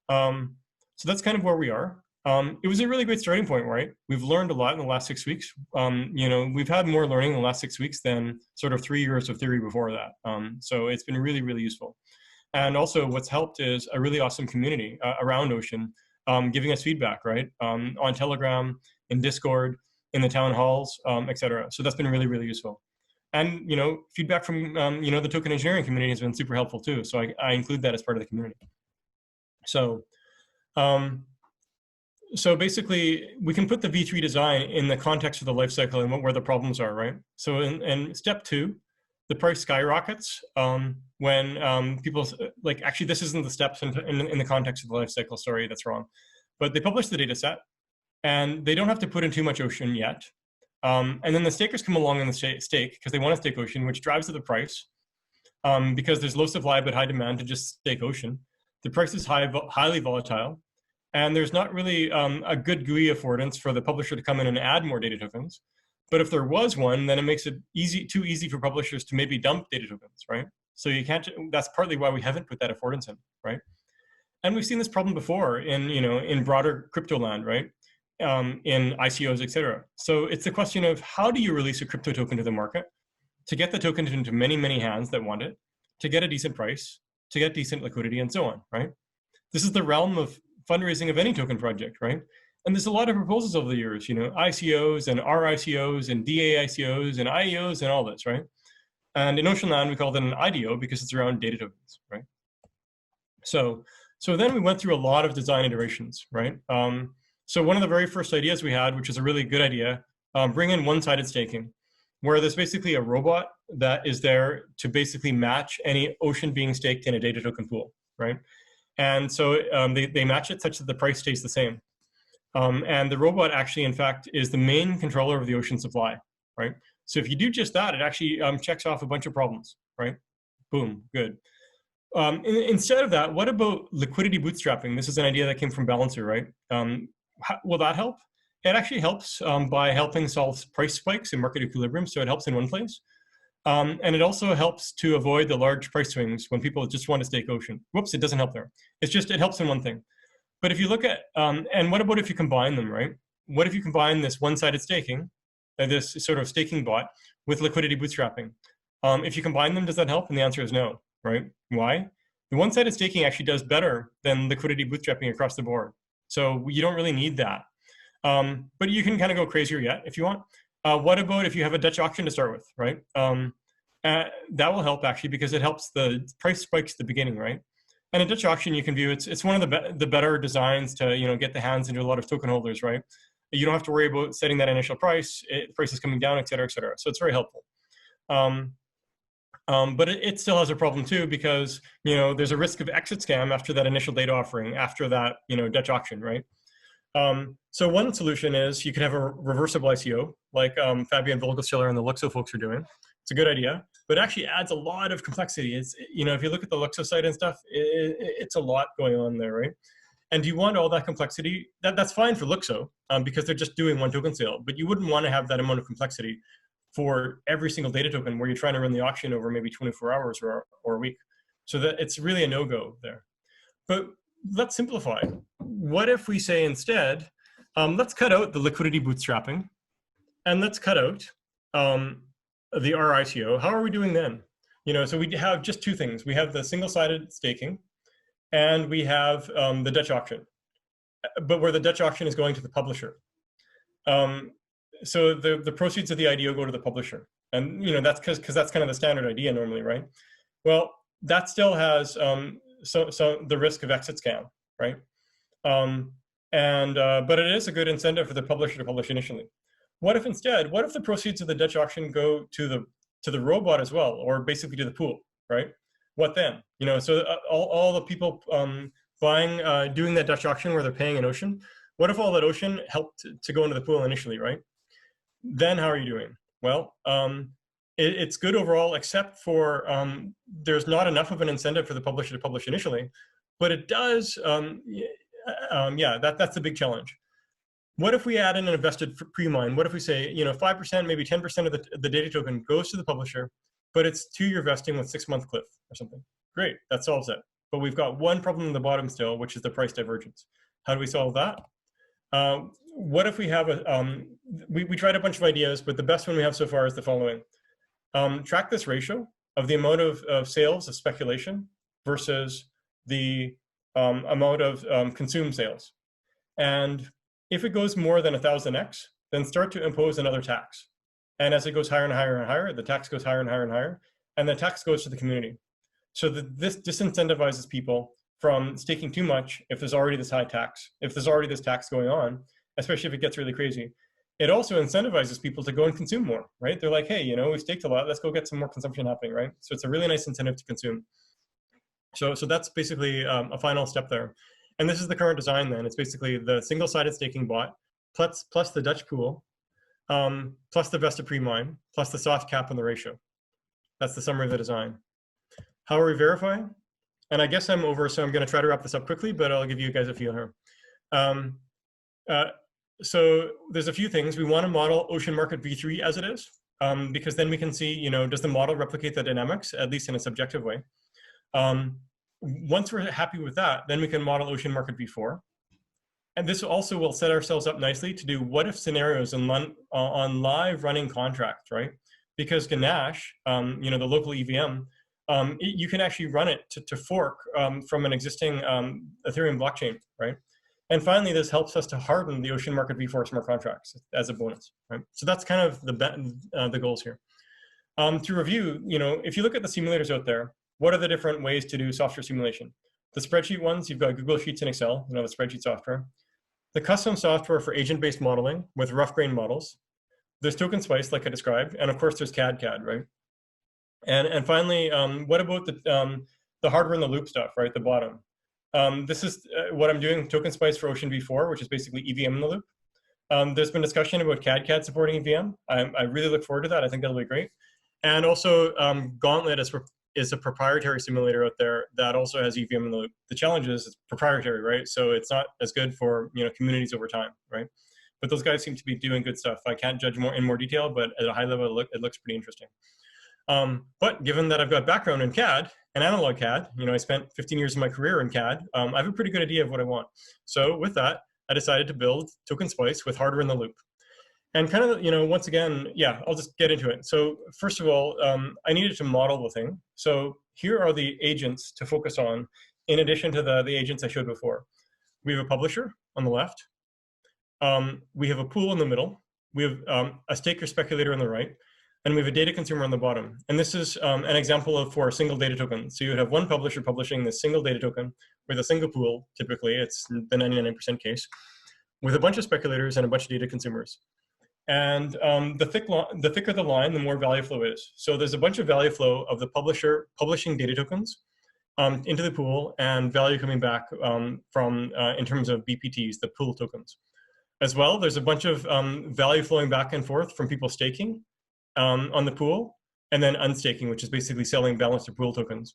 So that's kind of where we are. It was a really great starting point, right? We've learned a lot in the last 6 weeks. You know, we've had more learning in the last 6 weeks than sort of 3 years of theory before that. So it's been really, really useful. And also what's helped is a really awesome community around Ocean, giving us feedback, right? On Telegram, in Discord, in the town halls, etc. So that's been really, really useful. And, you know, feedback from, you know, the token engineering community has been super helpful too. So I include that as part of the community. So So basically, we can put the V3 design in the context of the life cycle and where the problems are, right? So in step 2, the price skyrockets when people, like, actually, this isn't the steps in the context of the life cycle. Sorry, that's wrong. But they publish the data set, and they don't have to put in too much Ocean yet. And then the stakers come along in the stake because they want to stake Ocean, which drives up the price because there's low supply but high demand to just stake Ocean. The price is highly volatile. And there's not really a good GUI affordance for the publisher to come in and add more data tokens. But if there was one, then it makes it too easy for publishers to maybe dump data tokens, right? So you can't, that's partly why we haven't put that affordance in, right? And we've seen this problem before in broader crypto land, right? In ICOs, et cetera. So it's the question of how do you release a crypto token to the market to get the token into many, many hands that want it, to get a decent price, to get decent liquidity, and so on, right? This is the realm of fundraising of any token project, right? And there's a lot of proposals over the years, ICOs and RICOs and DAICOs and IEOs and all this, right? And in Ocean land, we call it an IDO because it's around data tokens, right? So then we went through a lot of design iterations, right? So one of the very first ideas we had, which is a really good idea, bring in one-sided staking, where there's basically a robot that is there to basically match any Ocean being staked in a data token pool, right? And so they match it such that the price stays the same. And the robot actually, in fact, is the main controller of the Ocean supply, right? So if you do just that, it actually checks off a bunch of problems, right? Boom, good. Instead of that, what about liquidity bootstrapping? This is an idea that came from Balancer, right? Will that help? It actually helps by helping solve price spikes and market equilibrium, so it helps in one place. And it also helps to avoid the large price swings when people just want to stake Ocean. Whoops, it doesn't help there. It's just, it helps in one thing. But if you look at, and what about if you combine them, right? What if you combine this one-sided staking, this sort of staking bot, with liquidity bootstrapping? If you combine them, does that help? And the answer is no, right? Why? The one-sided staking actually does better than liquidity bootstrapping across the board. So you don't really need that. But you can kind of go crazier yet if you want. What about if you have a Dutch auction to start with, right? That will help actually because it helps the price spikes at the beginning, right? And a Dutch auction you can view, it's one of the better designs to get the hands into a lot of token holders, right? You don't have to worry about setting that initial price, price is coming down, et cetera, et cetera. So it's very helpful. But it still has a problem too because there's a risk of exit scam after that initial data offering, after that Dutch auction, right? So one solution is you could have a reversible ICO like Fabian Vogelschiller and the Luxo folks are doing. It's a good idea, but it actually adds a lot of complexity. It's, if you look at the Luxo site and stuff, it's a lot going on there, right? And do you want all that complexity? That's fine for Luxo because they're just doing one token sale, but you wouldn't want to have that amount of complexity for every single data token where you're trying to run the auction over maybe 24 hours or a week. So that it's really a no-go there. But let's simplify. What if we say instead, let's cut out the liquidity bootstrapping and let's cut out the RICO. How are we doing then? So we have just two things. We have the single-sided staking and we have the Dutch auction, but where the Dutch auction is going to the publisher. So the proceeds of the IDO go to the publisher. And that's because that's kind of the standard idea normally, right? Well, that still has so the risk of exit scam, right? But it is a good incentive for the publisher to publish initially. What if instead, what if the proceeds of the Dutch auction go to the robot as well, or basically to the pool, right? What then? So all the people doing that Dutch auction where they're paying in Ocean, what if all that Ocean helped to go into the pool initially, right? Then how are you doing? Well, it's good overall, except for there's not enough of an incentive for the publisher to publish initially, but it does, that's the big challenge. What if we add in an invested pre-mine? What if we say, 5%, maybe 10% of the data token goes to the publisher, but it's 2-year vesting with 6-month cliff or something? Great, that solves it. But we've got one problem in the bottom still, which is the price divergence. How do we solve that? What if we have we tried a bunch of ideas, but the best one we have so far is the following. Track this ratio of the amount of sales of speculation versus the amount of consumed sales. And if it goes more than 1,000x, then start to impose another tax. And as it goes higher and higher and higher, the tax goes higher and higher and higher, and the tax goes to the community. So that this disincentivizes people from staking too much if there's already this high tax, if there's already this tax going on, especially if it gets really crazy. It also incentivizes people to go and consume more, right? They're like, hey, you know, we've staked a lot, let's go get some more consumption happening, right? So it's a really nice incentive to consume. So that's basically a final step there. And this is the current design then. It's basically the single-sided staking bot, plus the Dutch pool, plus the vested pre-mine, plus the soft cap on the ratio. That's the summary of the design. How are we verifying? And I guess I'm over, so I'm going to try to wrap this up quickly, but I'll give you guys a feel here. So there's a few things. We want to model Ocean Market v3 as it is, because then we can see, you know, does the model replicate the dynamics, at least in a subjective way? Once we're happy with that, then we can model Ocean Market v4. And this also will set ourselves up nicely to do what if scenarios on live running contracts, right? Because Ganache, you know, the local EVM, you can actually run it to fork from an existing Ethereum blockchain, right? And finally, this helps us to harden the Ocean Market v4 smart contracts as a bonus, right? So that's kind of the goals here. To review, you know, if you look at the simulators out there, what are the different ways to do software simulation? The spreadsheet ones, you've got Google Sheets and Excel, you know, the spreadsheet software. The custom software for agent-based modeling with rough grain models. There's TokenSPICE, like I described, and of course there's CAD, right? And finally, what about the hardware in the loop stuff, right, the bottom? This is what I'm doing, TokenSPICE for Ocean v4, which is basically EVM in the loop. There's been discussion about CAD supporting EVM. I really look forward to that. I think that'll be great. And also Gauntlet is a proprietary simulator out there that also has EVM in the loop. The challenge is it's proprietary, right? So it's not as good for, you know, communities over time, right? But those guys seem to be doing good stuff. I can't judge in more detail, but at a high level, it looks pretty interesting. But given that I've got background in CAD and analog CAD, you know, I spent 15 years of my career in CAD, I have a pretty good idea of what I want. So with that, I decided to build TokenSPICE with hardware in the loop. And kind of, you know, once again, yeah, I'll just get into it. So first of all, I needed to model the thing. So here are the agents to focus on, in addition to the agents I showed before. We have a publisher on the left. We have a pool in the middle. We have a staker speculator on the right. And we have a data consumer on the bottom. And this is an example for a single data token. So you would have one publisher publishing this single data token with a single pool, typically, it's the 99% case, with a bunch of speculators and a bunch of data consumers. And the thicker the line, the more value flow is. So there's a bunch of value flow of the publisher publishing data tokens into the pool and value coming back from in terms of BPTs, the pool tokens. As well, there's a bunch of value flowing back and forth from people staking on the pool, and then unstaking, which is basically selling balanced or pool tokens.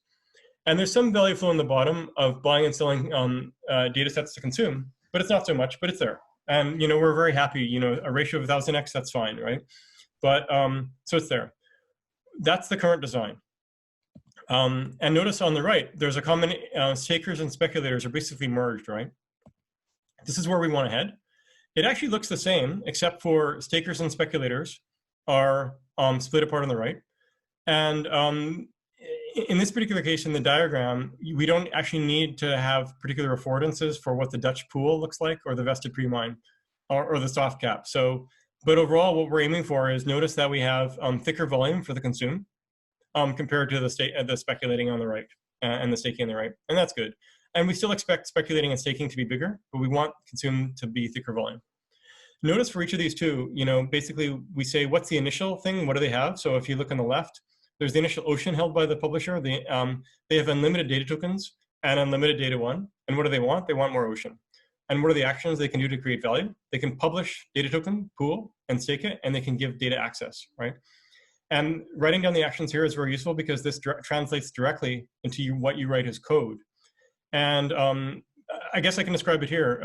And there's some value flow in the bottom of buying and selling data sets to consume, but it's not so much, but it's there. And, you know, we're very happy, you know, a ratio of 1000x, that's fine, right? But, so it's there. That's the current design. And notice on the right, there's a common, stakers and speculators are basically merged, right? This is where we want to head. It actually looks the same, except for stakers and speculators are split apart on the right. And in this particular case, in the diagram, we don't actually need to have particular affordances for what the Dutch pool looks like or the vested pre-mine or the soft cap. So, but overall, what we're aiming for is notice that we have thicker volume for the consume compared to the speculating on the right and the staking on the right. And that's good. And we still expect speculating and staking to be bigger, but we want consume to be thicker volume. Notice for each of these two, you know, basically we say, what's the initial thing? What do they have? So if you look on the left, there's the initial Ocean held by the publisher. They have unlimited data tokens and unlimited data one. And what do they want? They want more Ocean. And what are the actions they can do to create value? They can publish data token, pool, and stake it, and they can give data access, right? And writing down the actions here is very useful because this translates directly into what you write as code. And I guess I can describe it here.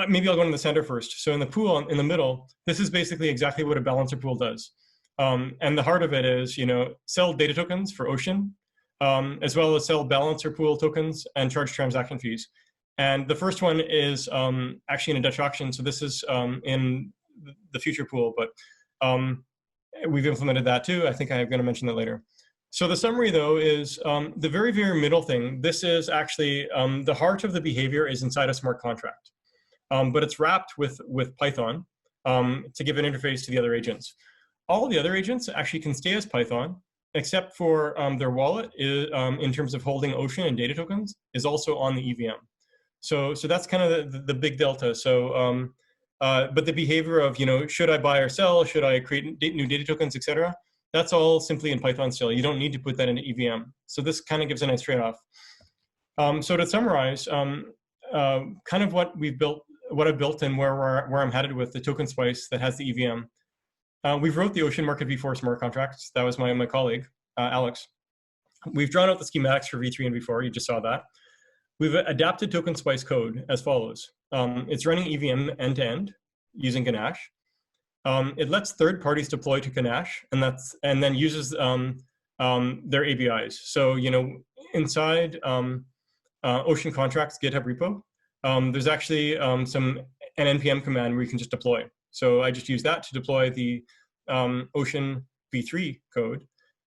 Maybe I'll go in the center first. So in the pool in the middle, this is basically exactly what a balancer pool does. And the heart of it is, you know, sell data tokens for Ocean, as well as sell balancer pool tokens and charge transaction fees. And the first one is actually in a Dutch auction. So this is in the future pool, but we've implemented that too. I think I'm going to mention that later. So the summary, though, is the very, very middle thing. This is actually the heart of the behavior is inside a smart contract. But it's wrapped with Python to give an interface to the other agents. All the other agents actually can stay as Python, except for their wallet, in terms of holding Ocean and data tokens, is also on the EVM. So that's kind of the big delta. So, but the behavior of, should I buy or sell? Should I create new data tokens, etc.? That's all simply in Python still. You don't need to put that into EVM. So this kind of gives a nice trade-off. So to summarize, kind of what we've built, what I've built, and where I'm headed with the TokenSPICE that has the EVM. We've wrote the Ocean Market v4 smart contracts. That was my colleague, Alex. We've drawn out the schematics for v3 and v4. You just saw that. We've adapted TokenSPICE code as follows. It's running EVM end-to-end using Ganache. It lets third parties deploy to Ganache, and then uses their APIs. So inside Ocean Contracts GitHub repo, there's actually an npm command where you can just deploy. So I just use that to deploy the Ocean v3 code.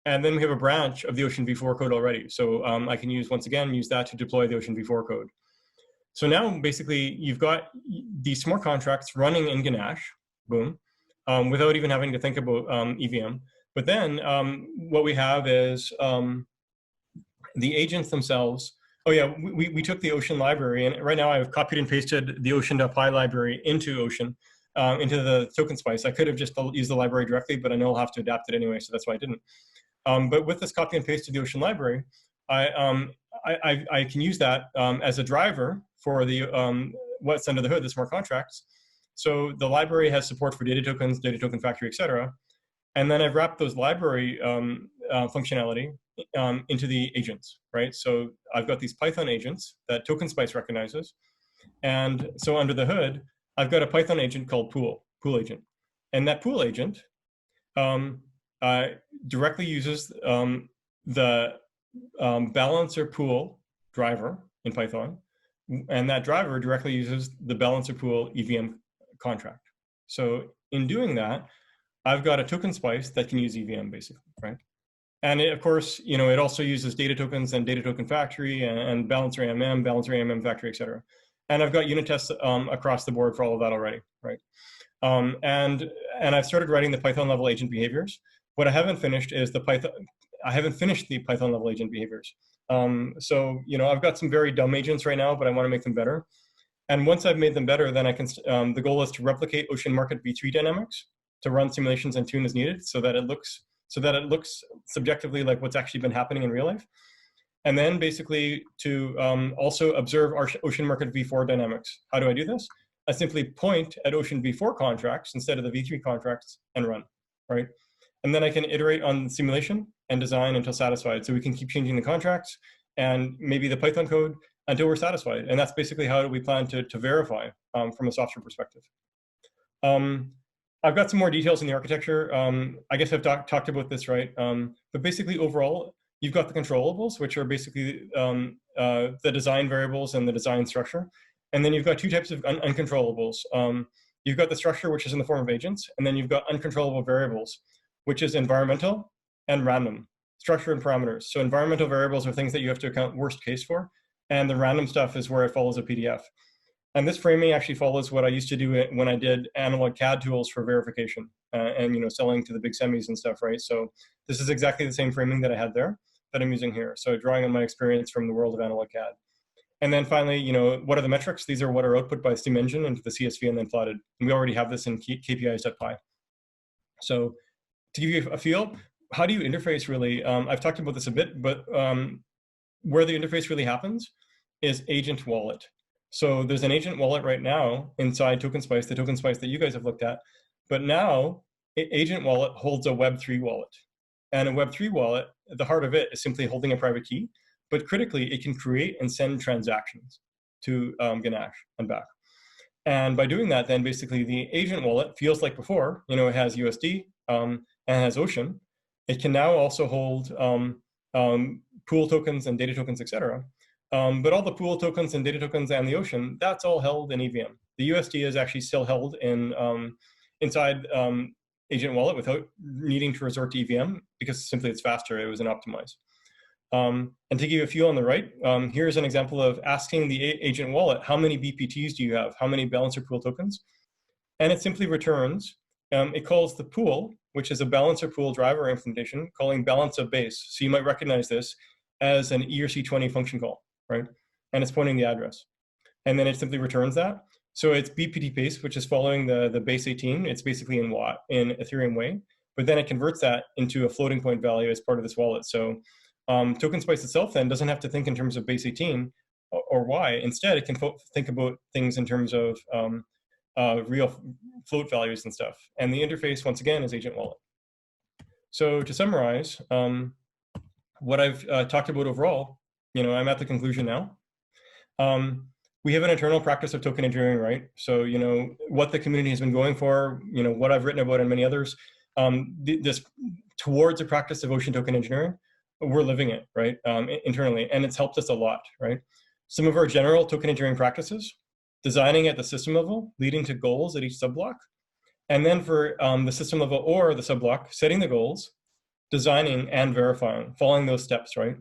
And then we have a branch of the Ocean v4 code already. So I can use that to deploy the Ocean v4 code. So now basically you've got these smart contracts running in Ganache, boom, without even having to think about EVM. But then what we have is the agents themselves. Oh yeah, we took the Ocean library, and right now I've copied and pasted the OceanDAO library into Ocean, into the TokenSPICE. I could have just used the library directly, but I know I'll have to adapt it anyway, so that's why I didn't. But with this copy and paste to the Ocean library, I can use that as a driver for the what's under the hood, the smart contracts. So the library has support for data tokens, data token factory, etc. And then I've wrapped those library functionality into the agents, right? So I've got these Python agents that TokenSPICE recognizes. And so under the hood, I've got a Python agent called pool agent. And that pool agent directly uses the balancer pool driver in Python. And that driver directly uses the balancer pool EVM contract. So in doing that, I've got a TokenSPICE that can use EVM basically, right? And it, of course, it also uses data tokens and data token factory and balancer AMM factory, et cetera. And I've got unit tests across the board for all of that already, right? And I've started writing the Python level agent behaviors. What I haven't finished is I haven't finished the Python level agent behaviors. So, I've got some very dumb agents right now, but I want to make them better. And once I've made them better, then I can, the goal is to replicate Ocean Market v3 dynamics to run simulations and tune as needed so that it looks subjectively like what's actually been happening in real life. And then basically to also observe our Ocean Market v4 dynamics. How do I do this? I simply point at Ocean v4 contracts instead of the v3 contracts and run, right? And then I can iterate on the simulation and design until satisfied. So we can keep changing the contracts and maybe the Python code until we're satisfied. And that's basically how we plan to verify from a software perspective. I've got some more details in the architecture. I guess I've talked about this, right? But basically overall, you've got the controllables, which are basically the design variables and the design structure. And then you've got two types of uncontrollables. You've got the structure, which is in the form of agents, and then you've got uncontrollable variables, which is environmental and random, structure and parameters. So environmental variables are things that you have to account worst case for, and the random stuff is where it follows a PDF. And this framing actually follows what I used to do when I did analog CAD tools for verification and selling to the big semis and stuff, right? So this is exactly the same framing that I had there that I'm using here. So drawing on my experience from the world of analog CAD. And then finally, what are the metrics? These are what are output by Steam Engine into the CSV and then plotted. And we already have this in KPIs.py. So to give you a feel, how do you interface really? I've talked about this a bit, but where the interface really happens is agent wallet. So there's an agent wallet right now inside TokenSPICE, the TokenSPICE that you guys have looked at. But now agent wallet holds a Web3 wallet. And a Web3 wallet, the heart of it is simply holding a private key. But critically, it can create and send transactions to Ganache and back. And by doing that, then basically the agent wallet feels like before, it has USD and has Ocean. It can now also hold pool tokens and data tokens, et cetera. But all the pool tokens and data tokens and the Ocean, that's all held in EVM. The USD is actually still held in inside agent wallet without needing to resort to EVM because simply it's faster. It was an optimize. And to give you a feel on the right, here's an example of asking the agent wallet, how many BPTs do you have? How many balancer pool tokens? And it simply returns, it calls the pool which is a balancer pool driver implementation calling balance of base. So you might recognize this as an ERC20 function call, right? And it's pointing the address. And then it simply returns that. So it's BPT base, which is following the base 18. It's basically in Ethereum way, but then it converts that into a floating point value as part of this wallet. So TokenSPICE itself then doesn't have to think in terms of base 18 or Y. Instead, it can think about things in terms of real float values and stuff. And the interface, once again, is Agent Wallet. So to summarize, what I've talked about overall, I'm at the conclusion now. We have an internal practice of token engineering, right? So, what the community has been going for, what I've written about and many others, this towards a practice of ocean token engineering, we're living it, right, internally, and it's helped us a lot, right? Some of our general token engineering practices, designing at the system level, leading to goals at each subblock, and then for the system level or the subblock, setting the goals, designing and verifying, following those steps, right?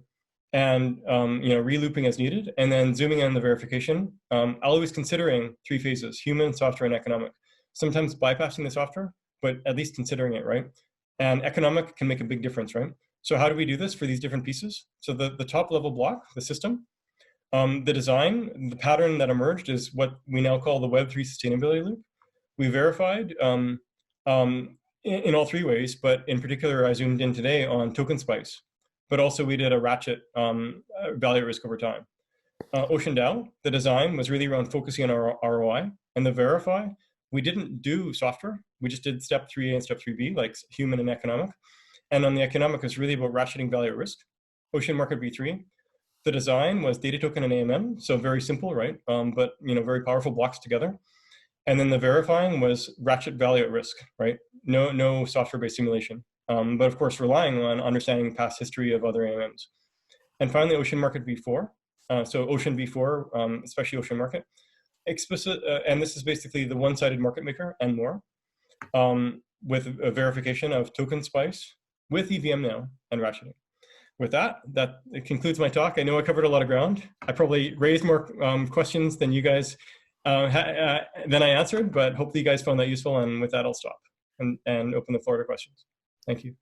And re-looping as needed, and then zooming in on the verification, always considering 3 phases: human, software, and economic. Sometimes bypassing the software, but at least considering it, right? And economic can make a big difference, right? So how do we do this for these different pieces? So the top level block, the system, the design, the pattern that emerged is what we now call the Web3 sustainability loop. We verified in all 3 ways, but in particular, I zoomed in today on TokenSPICE. But also we did a ratchet value at risk over time. OceanDAO, the design was really around focusing on our ROI, and the verify, we didn't do software. We just did step 3A and step 3B, like human and economic. And on the economic, it's really about ratcheting value at risk. Ocean Market V3, the design was data token and AMM, so very simple, right? But very powerful blocks together. And then the verifying was ratchet value at risk, right? No software-based simulation. But of course, relying on understanding past history of other AMMs. And finally, Ocean Market V4. So Ocean V4, especially Ocean Market, explicit, and this is basically the one-sided market maker and more, with a verification of TokenSPICE with EVM now and ratcheting. With that it concludes my talk. I know I covered a lot of ground. I probably raised more questions than you guys than I answered, but hopefully you guys found that useful. And with that, I'll stop and open the floor to questions. Thank you.